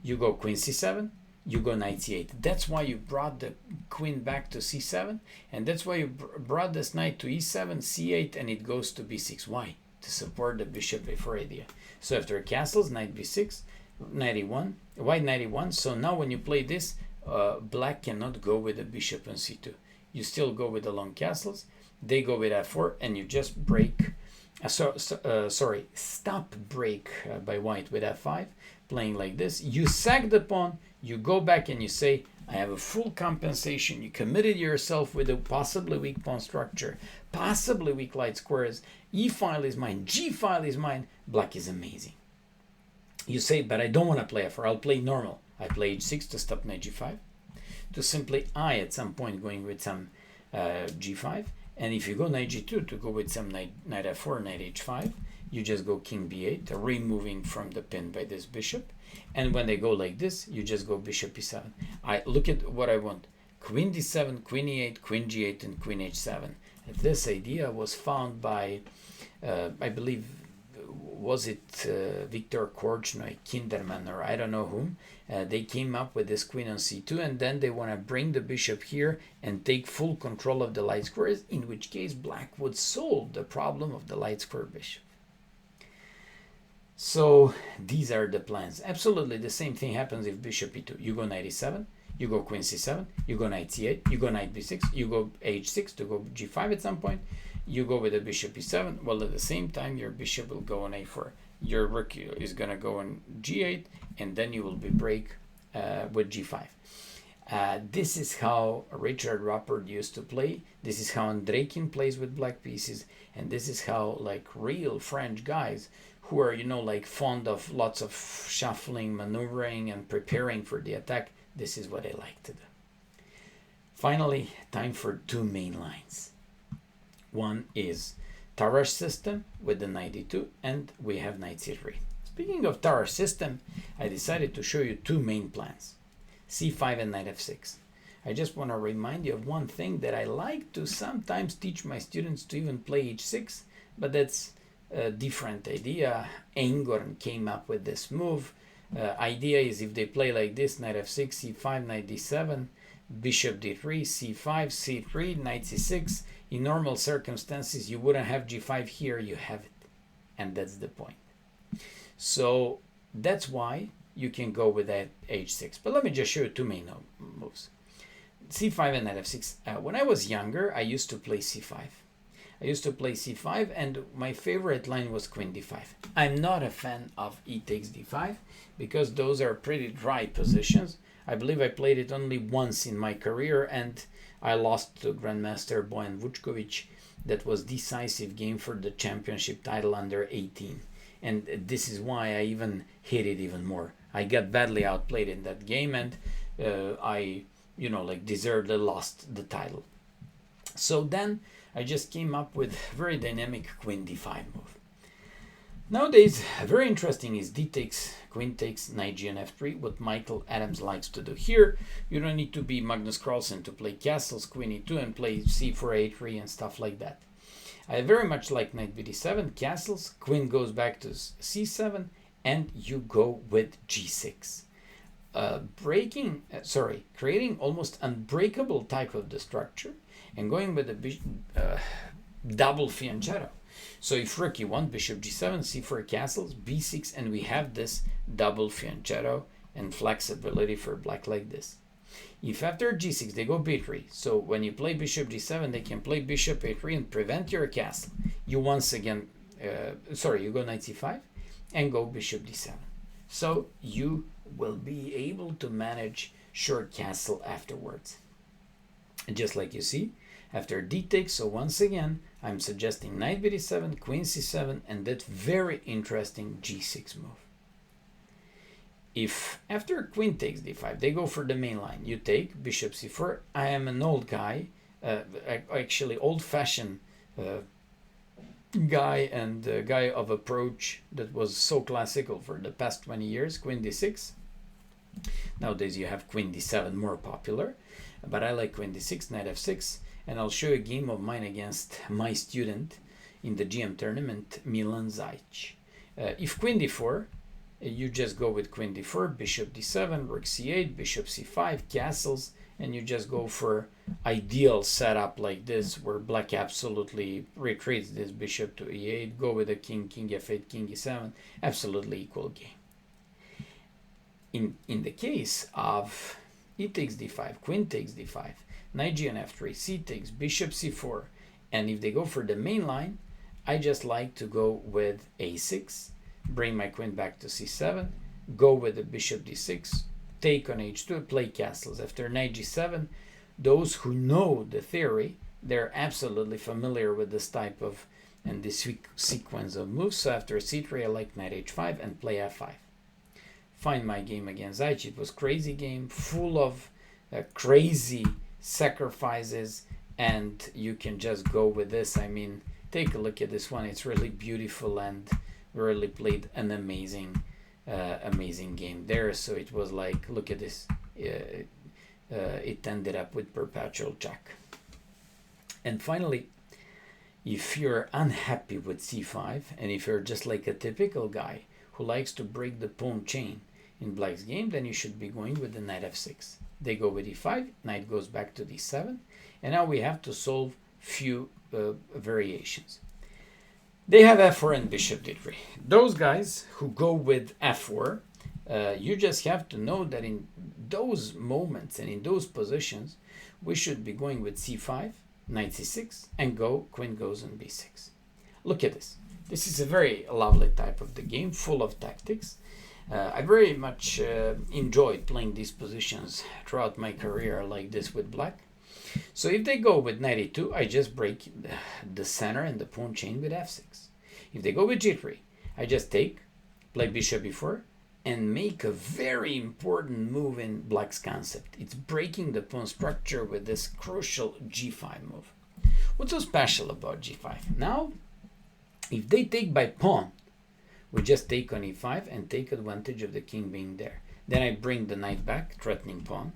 you go queen c7, you go knight c8. That's why you brought the queen back to c7, and that's why you brought this knight to e7, c8, and it goes to b6. Why? To support the bishop a4 idea. So after castles, knight b6, knight e1, white knight e1. So now when you play this, black cannot go with the bishop on c2. You still go with the long castles. They go with f4, and you just break. Stop break by white with f5, playing like this. You sack the pawn, you go back and you say, I have a full compensation. You committed yourself with a possibly weak pawn structure, possibly weak light squares. E file is mine, G file is mine. Black is amazing. You say, but I don't want to play f4. I'll play normal. I play h6 to stop knight g5, to simply at some point going with some g5. And if you go knight g2 to go with some knight f4, knight h5, you just go king b8, removing from the pin by this bishop. And when they go like this, you just go bishop e7. I look at what I want. Queen d7, queen e8, queen g8, and queen h7. This idea was found by, I believe, was it Viktor Korchnoi, Kinderman, or I don't know whom. They came up with this queen on c2, and then they want to bring the bishop here and take full control of the light squares, in which case black would solve the problem of the light square bishop. So these are the plans. Absolutely the same thing happens if bishop e2. You go knight e7, you go queen c7, you go knight c8, you go knight b6, you go h6 to go g5 at some point, you go with the bishop e7. Well, at the same time, your bishop will go on a4. Your rook is going to go on g8, and then you will be break with g5. This is how Richard Ruppert used to play. This is how Andreikin plays with black pieces, and this is how like real French guys who are, you know, like fond of lots of shuffling, maneuvering, and preparing for the attack, this is what they like to do. Finally, time for two main lines. One is Tarrasch system with the knight e2, and we have knight c3. Speaking of Tarrasch system, I decided to show you two main plans, c5 and knight f6. I just want to remind you of one thing that I like to sometimes teach my students to even play h6, but that's a different idea. Engorn came up with this move. Idea is if they play like this, knight f6, c5, knight d7, bishop d3, c5, c3, knight c6. In normal circumstances, you wouldn't have g5 here, you have it. And that's the point. So that's why you can go with that h6. But let me just show you two main moves. c5 and knight f6. When I was younger, I used to play c5. And my favorite line was queen d5. I'm not a fan of e takes d5 because those are pretty dry positions. I believe I played it only once in my career, and I lost to Grandmaster Bojan Vučković. That was decisive game for the championship title under 18. And this is why I even hate it even more. I got badly outplayed in that game, and I, you know, like deservedly lost the title. So then I just came up with very dynamic queen d5 move. Nowadays, very interesting is d takes, queen takes, knight g and f3, what Michael Adams likes to do. Here, you don't need to be Magnus Carlsen to play castles, queen e2, and play c4, a3, and stuff like that. I very much like knight bd7, castles, queen goes back to c7, and you go with g6. Creating almost unbreakable type of the structure, and going with the double fianchetto. So if rook e1, bishop g7, c4 castles, b6, and we have this double fianchetto and flexibility for black like this. If after g6 they go b3, so when you play bishop g7, they can play bishop a3 and prevent your castle. You once again, you go knight c5 and go bishop d7. so you will be able to manage short castle afterwards. And just like you see, after d takes, so once again, I'm suggesting knight b7, queen c7, and that very interesting g6 move. If after queen takes d5, they go for the main line, you take bishop c4. I am an old guy, actually old-fashioned guy, and guy of approach that was so classical for the past 20 years, queen d6. Nowadays you have queen d7 more popular, but I like queen d6, knight f6, and I'll show you a game of mine against my student in the GM tournament, Mainlines. If queen d4, you just go with queen d4, bishop d7, rook c8, bishop c5, castles, and you just go for ideal setup like this, where black absolutely retreats this bishop to e8, go with a king, king f8, king e7, absolutely equal game. In the case of e takes d5, queen takes d5, knight g on f3, c takes, bishop c4, and if they go for the main line, I just like to go with a6, bring my queen back to c7, go with the bishop d6, take on h2, play castles. After knight g7, those who know the theory, they're absolutely familiar with this type of and this sequence of moves. So after c3, I like knight h5 and play f5. Find my game against Zaich. It was crazy game, full of crazy sacrifices, and you can just go with this. I mean, take a look at this one. It's really beautiful, and really played an amazing game there. So it was like, look at this. It ended up with perpetual check. And finally, if you're unhappy with c5, and if you're just like a typical guy who likes to break the pawn chain in black's game, then you should be going with the knight f6. They go with e5, knight goes back to d7, and now we have to solve few variations. They have f4 and bishop d3. Those guys who go with f4, you just have to know that in those moments and in those positions, we should be going with c5, knight c6, and go, queen goes on b6. Look at this. This is a very lovely type of the game, full of tactics. I very much enjoyed playing these positions throughout my career like this with black. So if they go with knight e2, I just break the center and the pawn chain with f6. If they go with g3, I just take, play bishop e4, and make a very important move in black's concept. It's breaking the pawn structure with this crucial g5 move. What's so special about g5? Now, if they take by pawn, we just take on e5 and take advantage of the king being there. Then I bring the knight back, threatening pawn.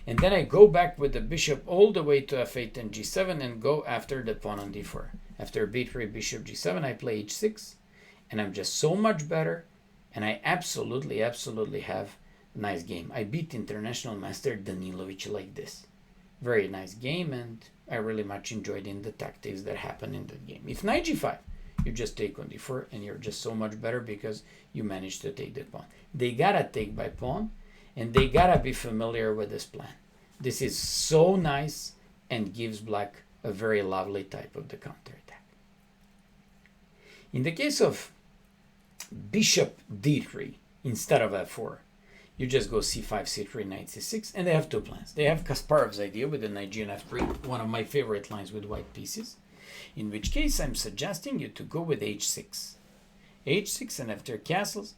And then I go back with the bishop all the way to f8 and g7 and go after the pawn on d4. After b3, bishop g7, I play h6. And I'm just so much better. And I absolutely have a nice game. I beat international master Danilovic like this. Very nice game, and I really much enjoyed in the tactics that happen in the game. If knight g5, you just take on d4, and you're just so much better because you managed to take the pawn. They gotta take by pawn, and they gotta be familiar with this plan. This is so nice and gives black a very lovely type of the counterattack. In the case of bishop d3 instead of f4, you just go c5, c3, knight c6, and they have two plans. They have Kasparov's idea with the knight g on f3, one of my favorite lines with white pieces, in which case I'm suggesting you to go with h6. h6, and after castles,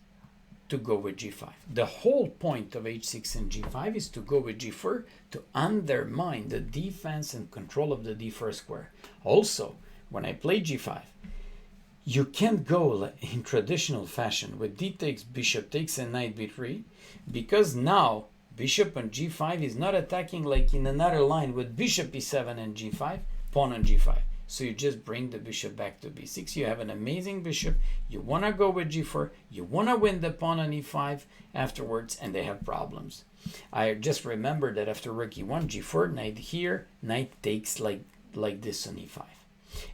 to go with g5. The whole point of h6 and g5 is to go with g4 to undermine the defense and control of the d4 square. Also, when I play g5, you can't go in traditional fashion with d takes, bishop takes, and knight b3, because now bishop on g5 is not attacking like in another line with bishop e7 and g5, pawn on g5. So you just bring the bishop back to b6. You have an amazing bishop. You want to go with g4. You want to win the pawn on e5 afterwards, and they have problems. I just remember that after rook e1, g4, knight here, knight takes like this on e5.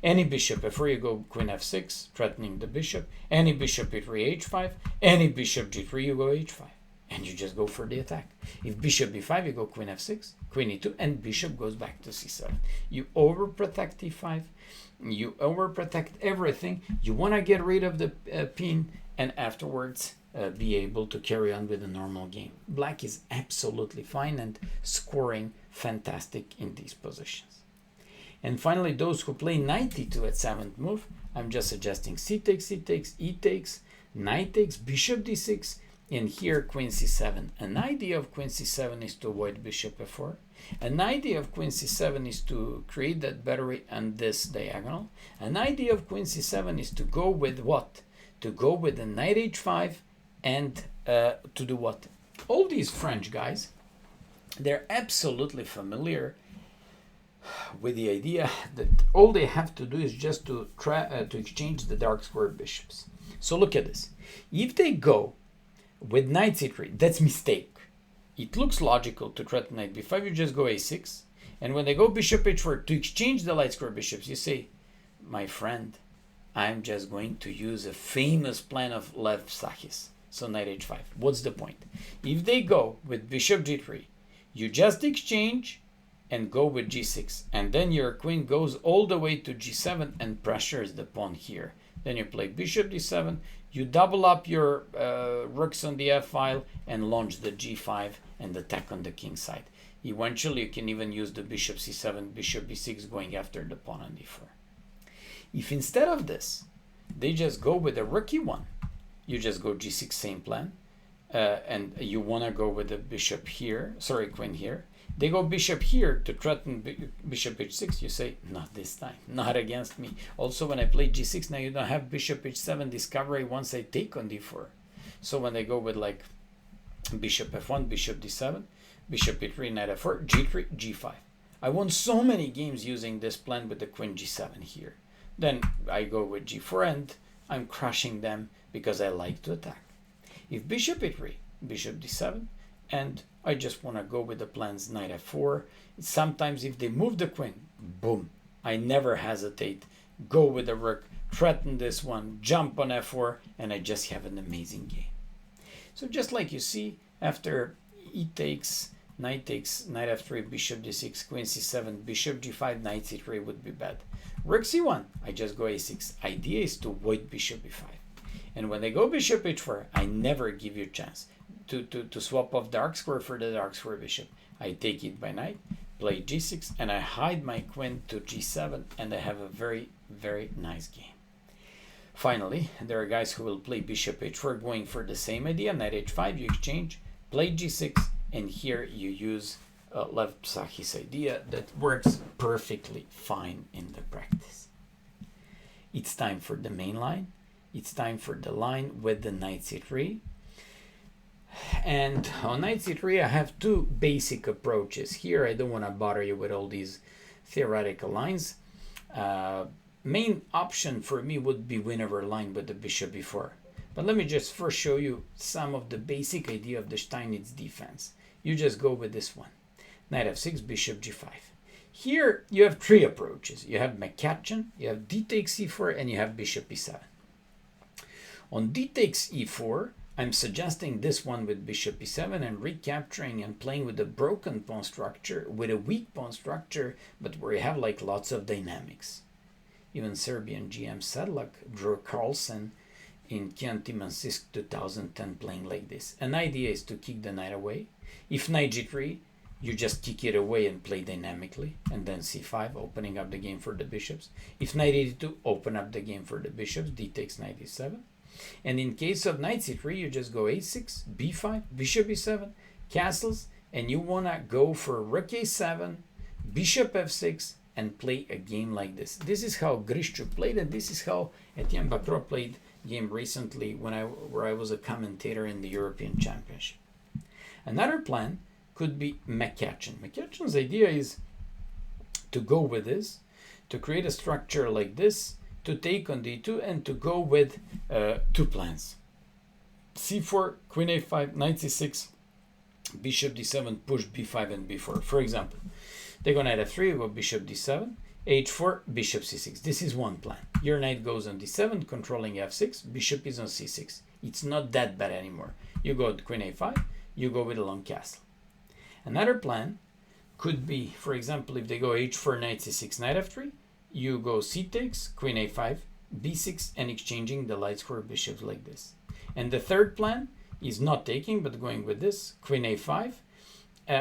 Any bishop, before you go queen f6, threatening the bishop. Any bishop e3, h5. Any bishop g3, you go h5. And you just go for the attack. If bishop b5, you go queen f6, queen e2, and bishop goes back to c7. You overprotect e5. You overprotect everything. You want to get rid of the pin, and afterwards be able to carry on with a normal game. Black is absolutely fine and scoring fantastic in these positions. And finally, those who play knight e2 at 7th move, I'm just suggesting c takes, e takes, knight takes, bishop d6, and here queen c7. An idea of queen c7 is to avoid bishop f4. An idea of queen c7 is to create that battery on this diagonal. An idea of queen c7 is to go with what? To go with the knight h5 and to do what? All these French guys, they're absolutely familiar with the idea that all they have to do is just to try to exchange the dark square bishops. So look at this. If they go with knight c3, that's mistake. It looks logical to threaten knight b5, you just go a6. And when they go bishop h4 to exchange the light square bishops, you say, my friend, I'm just going to use a famous plan of Lev Sakis. So knight h5. What's the point? If they go with bishop g3, you just exchange and go with g6. And then your queen goes all the way to g7 and pressures the pawn here. Then you play bishop d7, you double up your rooks on the f-file and launch the g5 and attack on the king side. Eventually you can even use the bishop c7, bishop b6 going after the pawn on d4. If instead of this, they just go with a rook e1, you just go g6, same plan, and you want to go with the bishop here, sorry, queen here. They go bishop here to threaten bishop h6. You say, not this time, not against me. Also, when I play g6, now you don't have bishop h7 discovery once I take on d4. So when they go with like bishop f1, bishop d7, bishop e3, knight f4, g3, g5. I won so many games using this plan with the queen g7 here. Then I go with g4 and I'm crushing them because I like to attack. If bishop e3, bishop d7, and I just want to go with the plans knight f4. Sometimes if they move the queen, boom, I never hesitate. Go with the rook, threaten this one, jump on f4, and I just have an amazing game. So just like you see, after e takes, knight f3, bishop d6, queen c7, bishop g5, knight c3 would be bad. Rook c1, I just go a6. Idea is to avoid bishop b5. And when they go bishop h4, I never give you a chance to swap off dark square for the dark square bishop. I take it by knight, play g6, and I hide my queen to g7, and I have a very, very nice game. Finally, there are guys who will play bishop h4 going for the same idea, knight h5, you exchange, play g6, and here you use Lev Sakis idea that works perfectly fine in the practice. It's time for the main line. It's time for the line with the knight c3. And on knight c3, I have two basic approaches. Here, I don't want to bother you with all these theoretical lines. Main option for me would be win over line with the bishop b4. But let me just first show you some of the basic idea of the Steinitz defense. You just go with this one. Knight f6, bishop g5. Here, you have three approaches. You have McCutcheon, you have d takes e4, and you have bishop e7. On d takes e4, I'm suggesting this one with bishop e7 and recapturing and playing with a broken pawn structure, with a weak pawn structure, but where you have like lots of dynamics. Even Serbian GM Sedlak, Drew Carlson in Chianti Mansisk 2010 playing like this. An idea is to kick the knight away. If knight g3, you just kick it away and play dynamically, and then c5, opening up the game for the bishops. If knight e2, open up the game for the bishops, d takes knight e7. And in case of knight c3, you just go a6, b5, bishop e7, castles, and you want to go for rook a7, bishop f6, and play a game like this. This is how Grishchuk played, and this is how Etienne Bacro played game recently where I was a commentator in the European Championship. Another plan could be McCutcheon. McCutcheon's idea is to go with this, to create a structure like this, to take on d2, and to go with two plans. c4, queen a5, knight c6, bishop d7, push b5 and b4. For example, they go knight f3, go bishop d7, h4, bishop c6. This is one plan. Your knight goes on d7, controlling f6, bishop is on c6. It's not that bad anymore. You go to queen a5, you go with a long castle. Another plan could be, for example, if they go h4, knight c6, knight f3, you go c takes, queen a5, b6 and exchanging the light square bishops like this. And the third plan is not taking, but going with this, queen a5,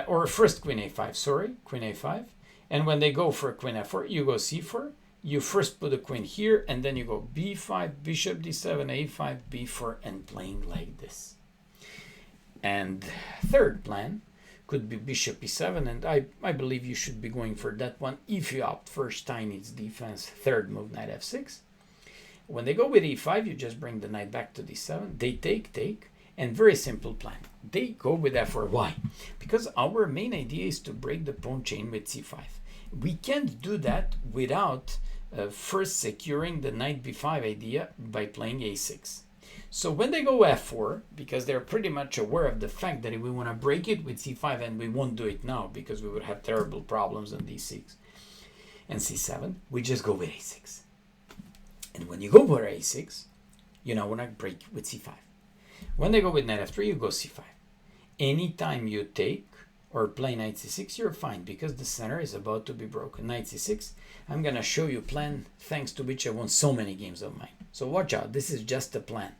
or first queen a5, sorry, queen a5. And when they go for queen f4, you go c4. You first put a queen here, and then you go b5, bishop d7, a5, b4, and playing like this. And third plan could be bishop e7, and I believe you should be going for that one if you opt for Steinitz defense, third move, knight f6. When they go with e5, you just bring the knight back to d7. They take, and very simple plan. They go with f4. Why? Because our main idea is to break the pawn chain with c5. We can't do that without first securing the knight b5 idea by playing a6. So when they go f4, because they're pretty much aware of the fact that if we want to break it with c5, and we won't do it now because we would have terrible problems on d6 and c7, we just go with a6. And when you go for a6, you now want to break with c5. When they go with knight f3, you go c5. Anytime you take or play knight c6, you're fine because the center is about to be broken. Knight c6, I'm going to show you a plan thanks to which I won so many games of mine. So watch out, this is just a plan.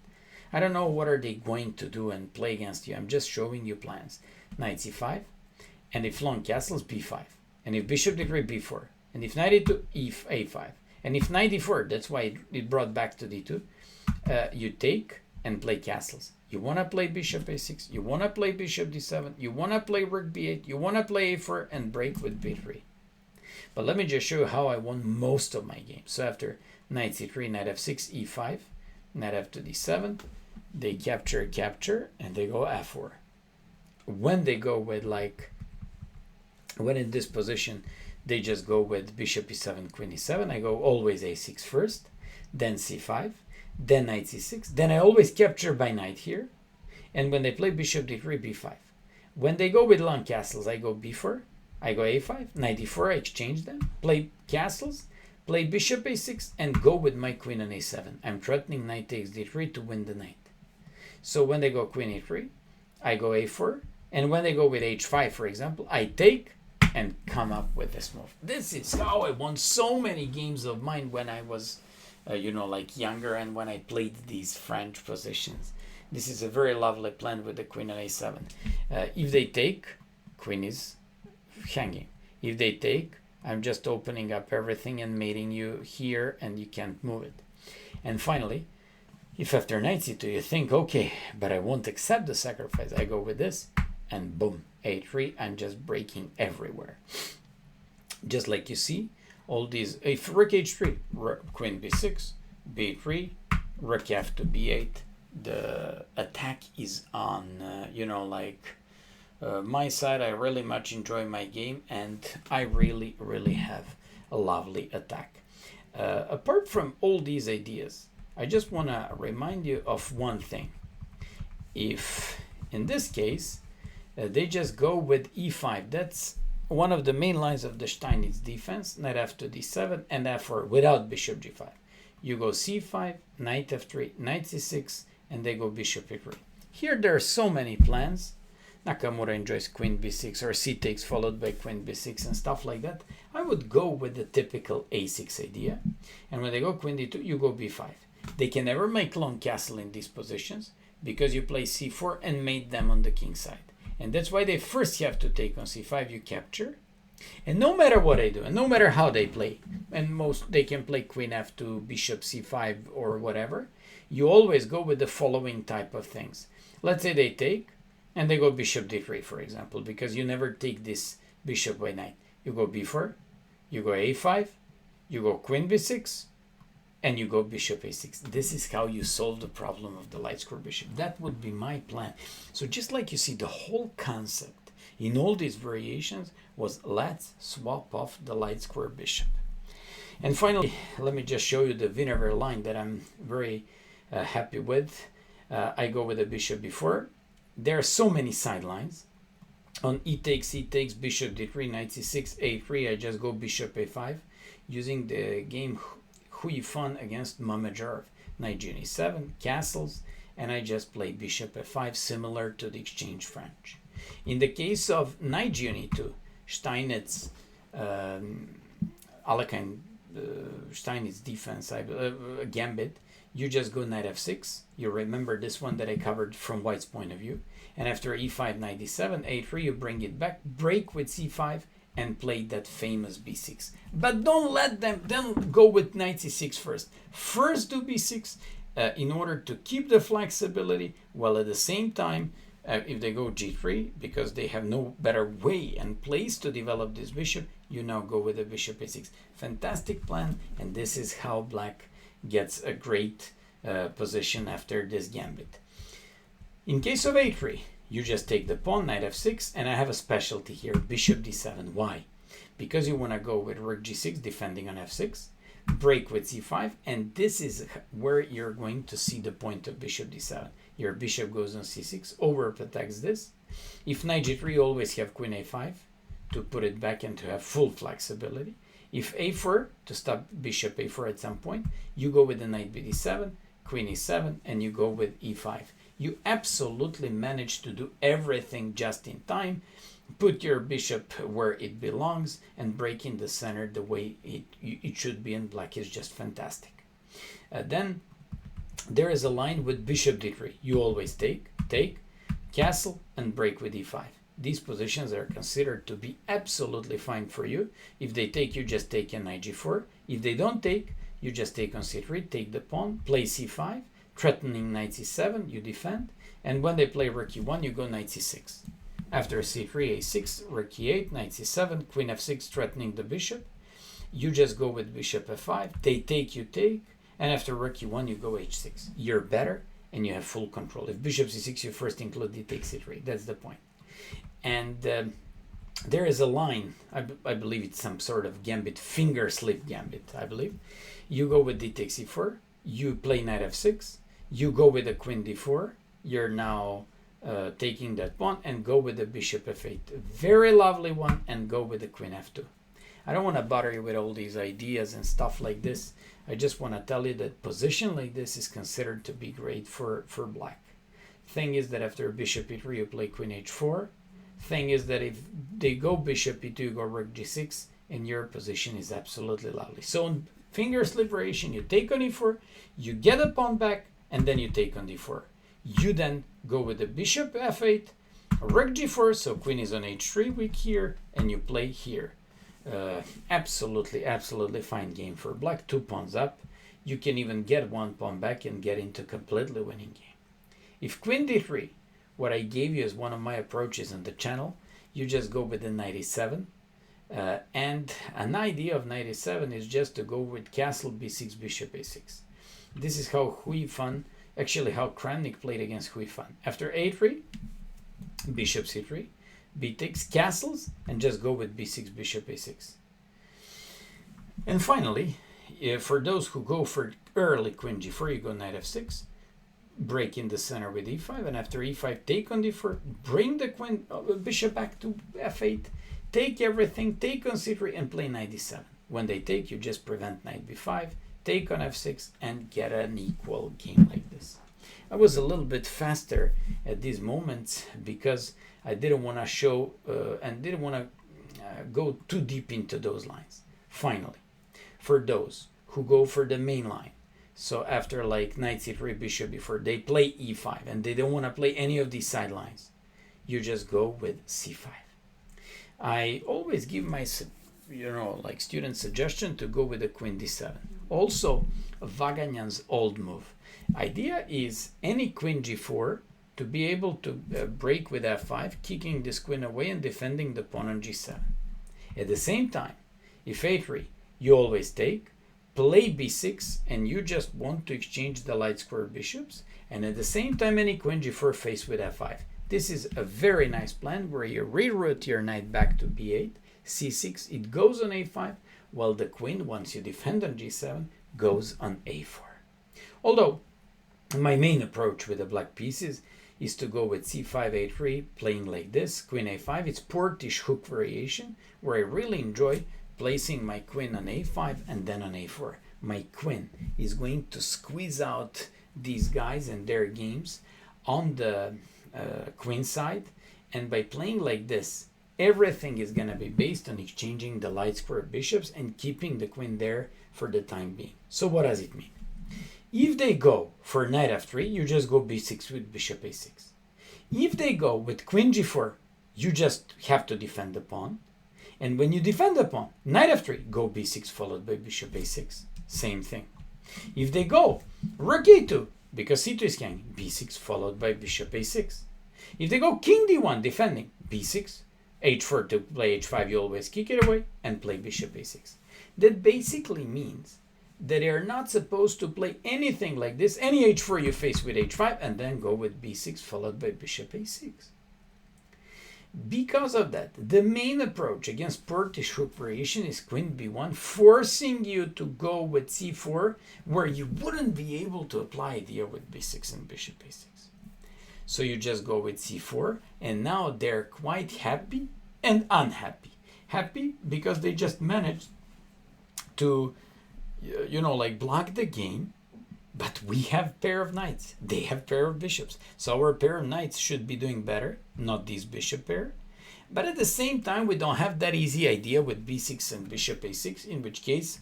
I don't know what are they going to do and play against you. I'm just showing you plans. Knight c5, and if long castles, b5. And if bishop d3, b4. And if knight e2, a5. And if knight d4, that's why it brought back to d2, you take and play castles. You want to play bishop a6, you want to play bishop d7, you want to play rook b8, you want to play a4 and break with b3. But let me just show you how I won most of my games. So after knight c3, knight f6, e5, knight f2, d7, they capture, and they go f4. When they go with when in this position, they just go with bishop e7, queen e7. I go always a6 first, then c5, then knight c6. Then I always capture by knight here. And when they play bishop d3, b5. When they go with long castles, I go b4, I go a5, knight d4, I exchange them, play castles, play bishop a6, and go with my queen on a7. I'm threatening knight takes d3 to win the knight. So when they go queen e3, I go a4, and when they go with h5, for example, I take and come up with this move. This is how I won so many games of mine when I was, younger, and when I played these French positions. This is a very lovely plan with the queen on a7. If they take, queen is hanging. If they take, I'm just opening up everything and mating you here, and you can't move it. And finally, if after knight c2 you think, okay, but I won't accept the sacrifice, I go with this, and boom, a3, I'm just breaking everywhere. Just like you see, all these, if rook h3, queen b6, b3, rook f2, b8, the attack is on, my side. I really much enjoy my game, and I really, really have a lovely attack. Apart from all these ideas, I just want to remind you of one thing. If, in this case, they just go with e5, that's one of the main lines of the Steinitz defense, knight f2, d7, and f4 without bishop g5. You go c5, knight f3, knight c6, and they go bishop e3. Here there are so many plans. Nakamura enjoys queen b6 or c takes followed by queen b6 and stuff like that. I would go with the typical a6 idea. And when they go queen d2, you go b5. They can never make long castle in these positions because you play c4 and mate them on the king side. And that's why they first have to take on c5, you capture. And no matter what I do, and no matter how they play, and most they can play queen f2, bishop c5 or whatever, you always go with the following type of things. Let's say they take, and they go bishop d3, for example, because you never take this bishop by knight. You go b4, you go a5, you go queen b6, and you go bishop a6. This is how you solve the problem of the light square bishop. That would be my plan. So just like you see, the whole concept in all these variations was let's swap off the light square bishop. And finally, let me just show you the Wiener line that I'm very happy with. I go with a bishop b4. There are so many sidelines. On e takes, bishop d3, knight c6, a3, I just go bishop a5, using the game Hui Fan against Mamajarov. Knight g7, castles, and I just play bishop f5, similar to the exchange French. In the case of knight g2, Steinitz, Alekhine Steinitz defense gambit, you just go knight f6. You remember this one that I covered from white's point of view. And after e5, knight d7, a3, you bring it back, break with c5, and play that famous b6. But don't go with knight c6 first. First do b6 in order to keep the flexibility, while at the same time, if they go g3, because they have no better way and place to develop this bishop, you now go with the bishop a6. Fantastic plan, and this is how black gets a great position after this gambit. In case of a3, you just take the pawn, knight f6, and I have a specialty here, bishop d7. Why? Because you want to go with rook g6, defending on f6, break with c5, and this is where you're going to see the point of bishop d7. Your bishop goes on c6, over protects this. If knight g3, you always have queen a5 to put it back and to have full flexibility. If a4, to stop bishop a4 at some point, you go with the knight bd7, queen e7, and you go with e5. You absolutely managed to do everything just in time. Put your bishop where it belongs and break in the center the way it should be, and black is just fantastic. Then there is a line with bishop d3. You always take, castle, and break with e5. These positions are considered to be absolutely fine for you. If they take, you just take a knight g4. If they don't take, you just take on c3, take the pawn, play c5, threatening knight c7, you defend, and when they play rook e1, you go knight c6. After c3, a6, rook e8, knight c7, queen f6, threatening the bishop. You just go with bishop f5, they take, you take, and after rook e1, you go h6. You're better, and you have full control. If bishop c6, you first include d takes c3. That's the point. And there is a line, I believe it's some sort of gambit, finger slip gambit, I believe. You go with d takes e4, you play knight f6, you go with the queen d4, you're now taking that pawn, and go with the bishop f8. Very lovely one, and go with the queen f2. I don't want to bother you with all these ideas and stuff like this. I just want to tell you that position like this is considered to be great for black. Thing is that after bishop e3, you play queen h4. Thing is that if they go bishop e2, you go rook g6, and your position is absolutely lovely. So in finger slip variation, you take on e4, you get a pawn back, and then you take on d4. You then go with the bishop f8, rook g4, so queen is on h3 weak here, and you play here. Absolutely fine game for black. 2 pawns up. You can even get 1 pawn back and get into completely winning game. If queen d3, what I gave you is one of my approaches on the channel, you just go with the knight e7. And an idea of knight e7 is just to go with castle b6, bishop a6. This is how how Kramnik played against Hui Fan. After a3, bishop c3, b takes, castles, and just go with b6, bishop a6. And finally, for those who go for early queen g4, you go knight f6, break in the center with e5, and after e5, take on d4, bring the queen bishop back to f8, take everything, take on c3, and play knight d7. When they take, you just prevent knight b5, take on f6, and get an equal game like this. I was a little bit faster at these moments because I didn't want to show and didn't want to go too deep into those lines. Finally, for those who go for the main line, so after like knight c3, bishop b4, they play e5 and they don't want to play any of these sidelines, you just go with c5. I always give my student suggestion to go with the queen d7. Also, Vaganyan's old move. Idea is any queen g4 to be able to break with f5, kicking this queen away and defending the pawn on g7. At the same time, if a3, you always take, play b6, and you just want to exchange the light square bishops, and at the same time any queen g4 faced with f5. This is a very nice plan where you reroute your knight back to b8, c6, it goes on a5, while the queen, once you defend on g7, goes on a4. Although, my main approach with the black pieces is to go with c5, a3, playing like this, queen a5. It's Tarrasch hook variation, where I really enjoy placing my queen on a5 and then on a4. My queen is going to squeeze out these guys and their games on the queen side, and by playing like this, everything is going to be based on exchanging the light square bishops and keeping the queen there for the time being. So what does it mean? If they go for knight f3, you just go b6 with bishop a6. If they go with queen g4, you just have to defend the pawn. And when you defend the pawn, knight f3, go b6 followed by bishop a6. Same thing. If they go rook a2, because c2 is king, b6 followed by bishop a6. If they go king d1 defending, b6, h4 to play h5, you always kick it away and play bishop a6. That basically means that they are not supposed to play anything like this, any h4 you face with h5, and then go with b6 followed by bishop a6. Because of that, the main approach against Tarrasch variation is queen b1, forcing you to go with c4, where you wouldn't be able to apply idea with b6 and bishop a6. So you just go with c4, and now they're quite happy and unhappy. Happy because they just managed to, like block the game, but we have pair of knights. They have pair of bishops. So our pair of knights should be doing better, not this bishop pair. But at the same time, we don't have that easy idea with b6 and bishop a6, in which case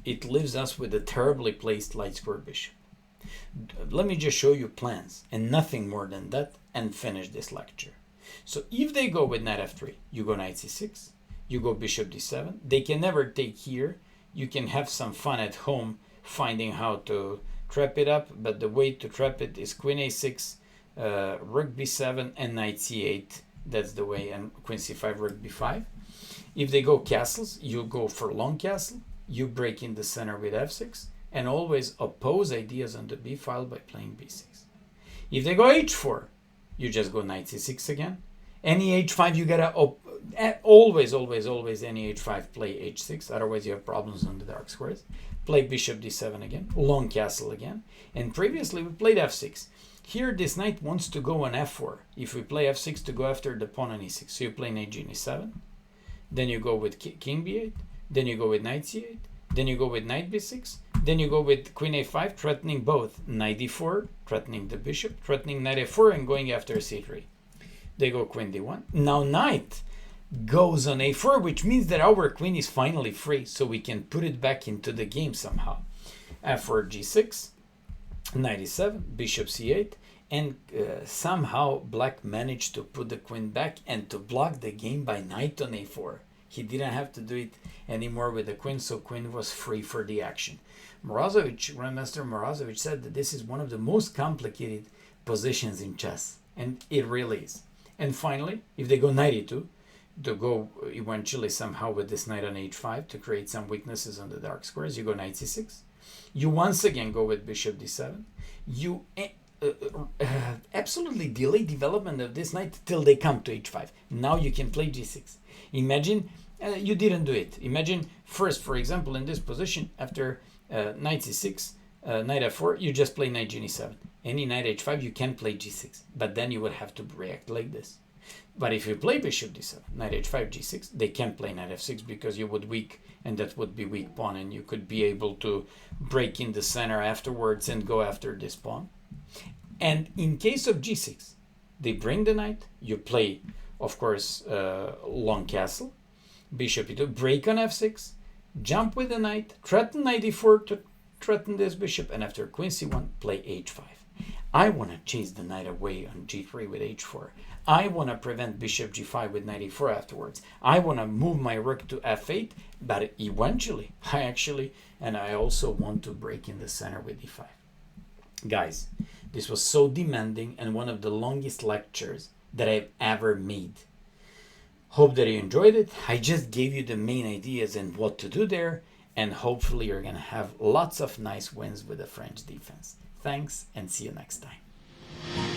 it leaves us with a terribly placed light square bishop. Let me just show you plans and nothing more than that and finish this lecture. So if they go with knight f3, you go knight c6, you go bishop d7. They can never take here. You can have some fun at home finding how to trap it up, but the way to trap it is queen a6, rook b7, and knight c8. That's the way, and queen c5, rook b5. If they go castles, you go for long castle, you break in the center with f6, and always oppose ideas on the b file by playing b6. If they go h4, you just go knight c6 again. Any h5, you gotta always any h5 play h6, otherwise you have problems on the dark squares. Play bishop d7 again, long castle again, and previously we played f6. Here this knight wants to go on f4. If we play f6 to go after the pawn on e6, so you play knight g7, then you go with king b8, then you go with knight c8, then you go with knight b6, then you go with queen a5, threatening both knight d4, threatening the bishop, threatening knight a4, and going after c3. They go queen d1. Now knight goes on a4, which means that our queen is finally free, so we can put it back into the game somehow. f4, g6, knight e7, bishop c8, and somehow black managed to put the queen back and to block the game by knight on a4. He didn't have to do it anymore with the queen, so queen was free for the action. Grandmaster Morozovich said that this is one of the most complicated positions in chess, and it really is. And finally, if they go knight e2, to go eventually somehow with this knight on h5 to create some weaknesses on the dark squares, you go knight c6. You once again go with bishop d7. You absolutely delay development of this knight till they come to h5. Now you can play g6. Imagine you didn't do it. Imagine first, for example, in this position, after knight c6, knight f4, you just play knight g7. Any knight h5, you can play g6, but then you would have to react like this. But if you play bishop d7, knight h5, g6, they can't play knight f6 because you would weak, and that would be weak pawn, and you could be able to break in the center afterwards and go after this pawn. And in case of g6, they bring the knight, you play, of course, long castle, bishop e2, break on f6, jump with the knight, threaten knight e4 to threaten this bishop, and after queen c1, play h5. I want to chase the knight away on g3 with h4. I want to prevent bishop g5 with knight e4 afterwards. I want to move my rook to f8, but eventually, I also want to break in the center with e5. Guys, this was so demanding and one of the longest lectures that I've ever made. Hope that you enjoyed it. I just gave you the main ideas and what to do there, and hopefully you're going to have lots of nice wins with the French defense. Thanks, and see you next time.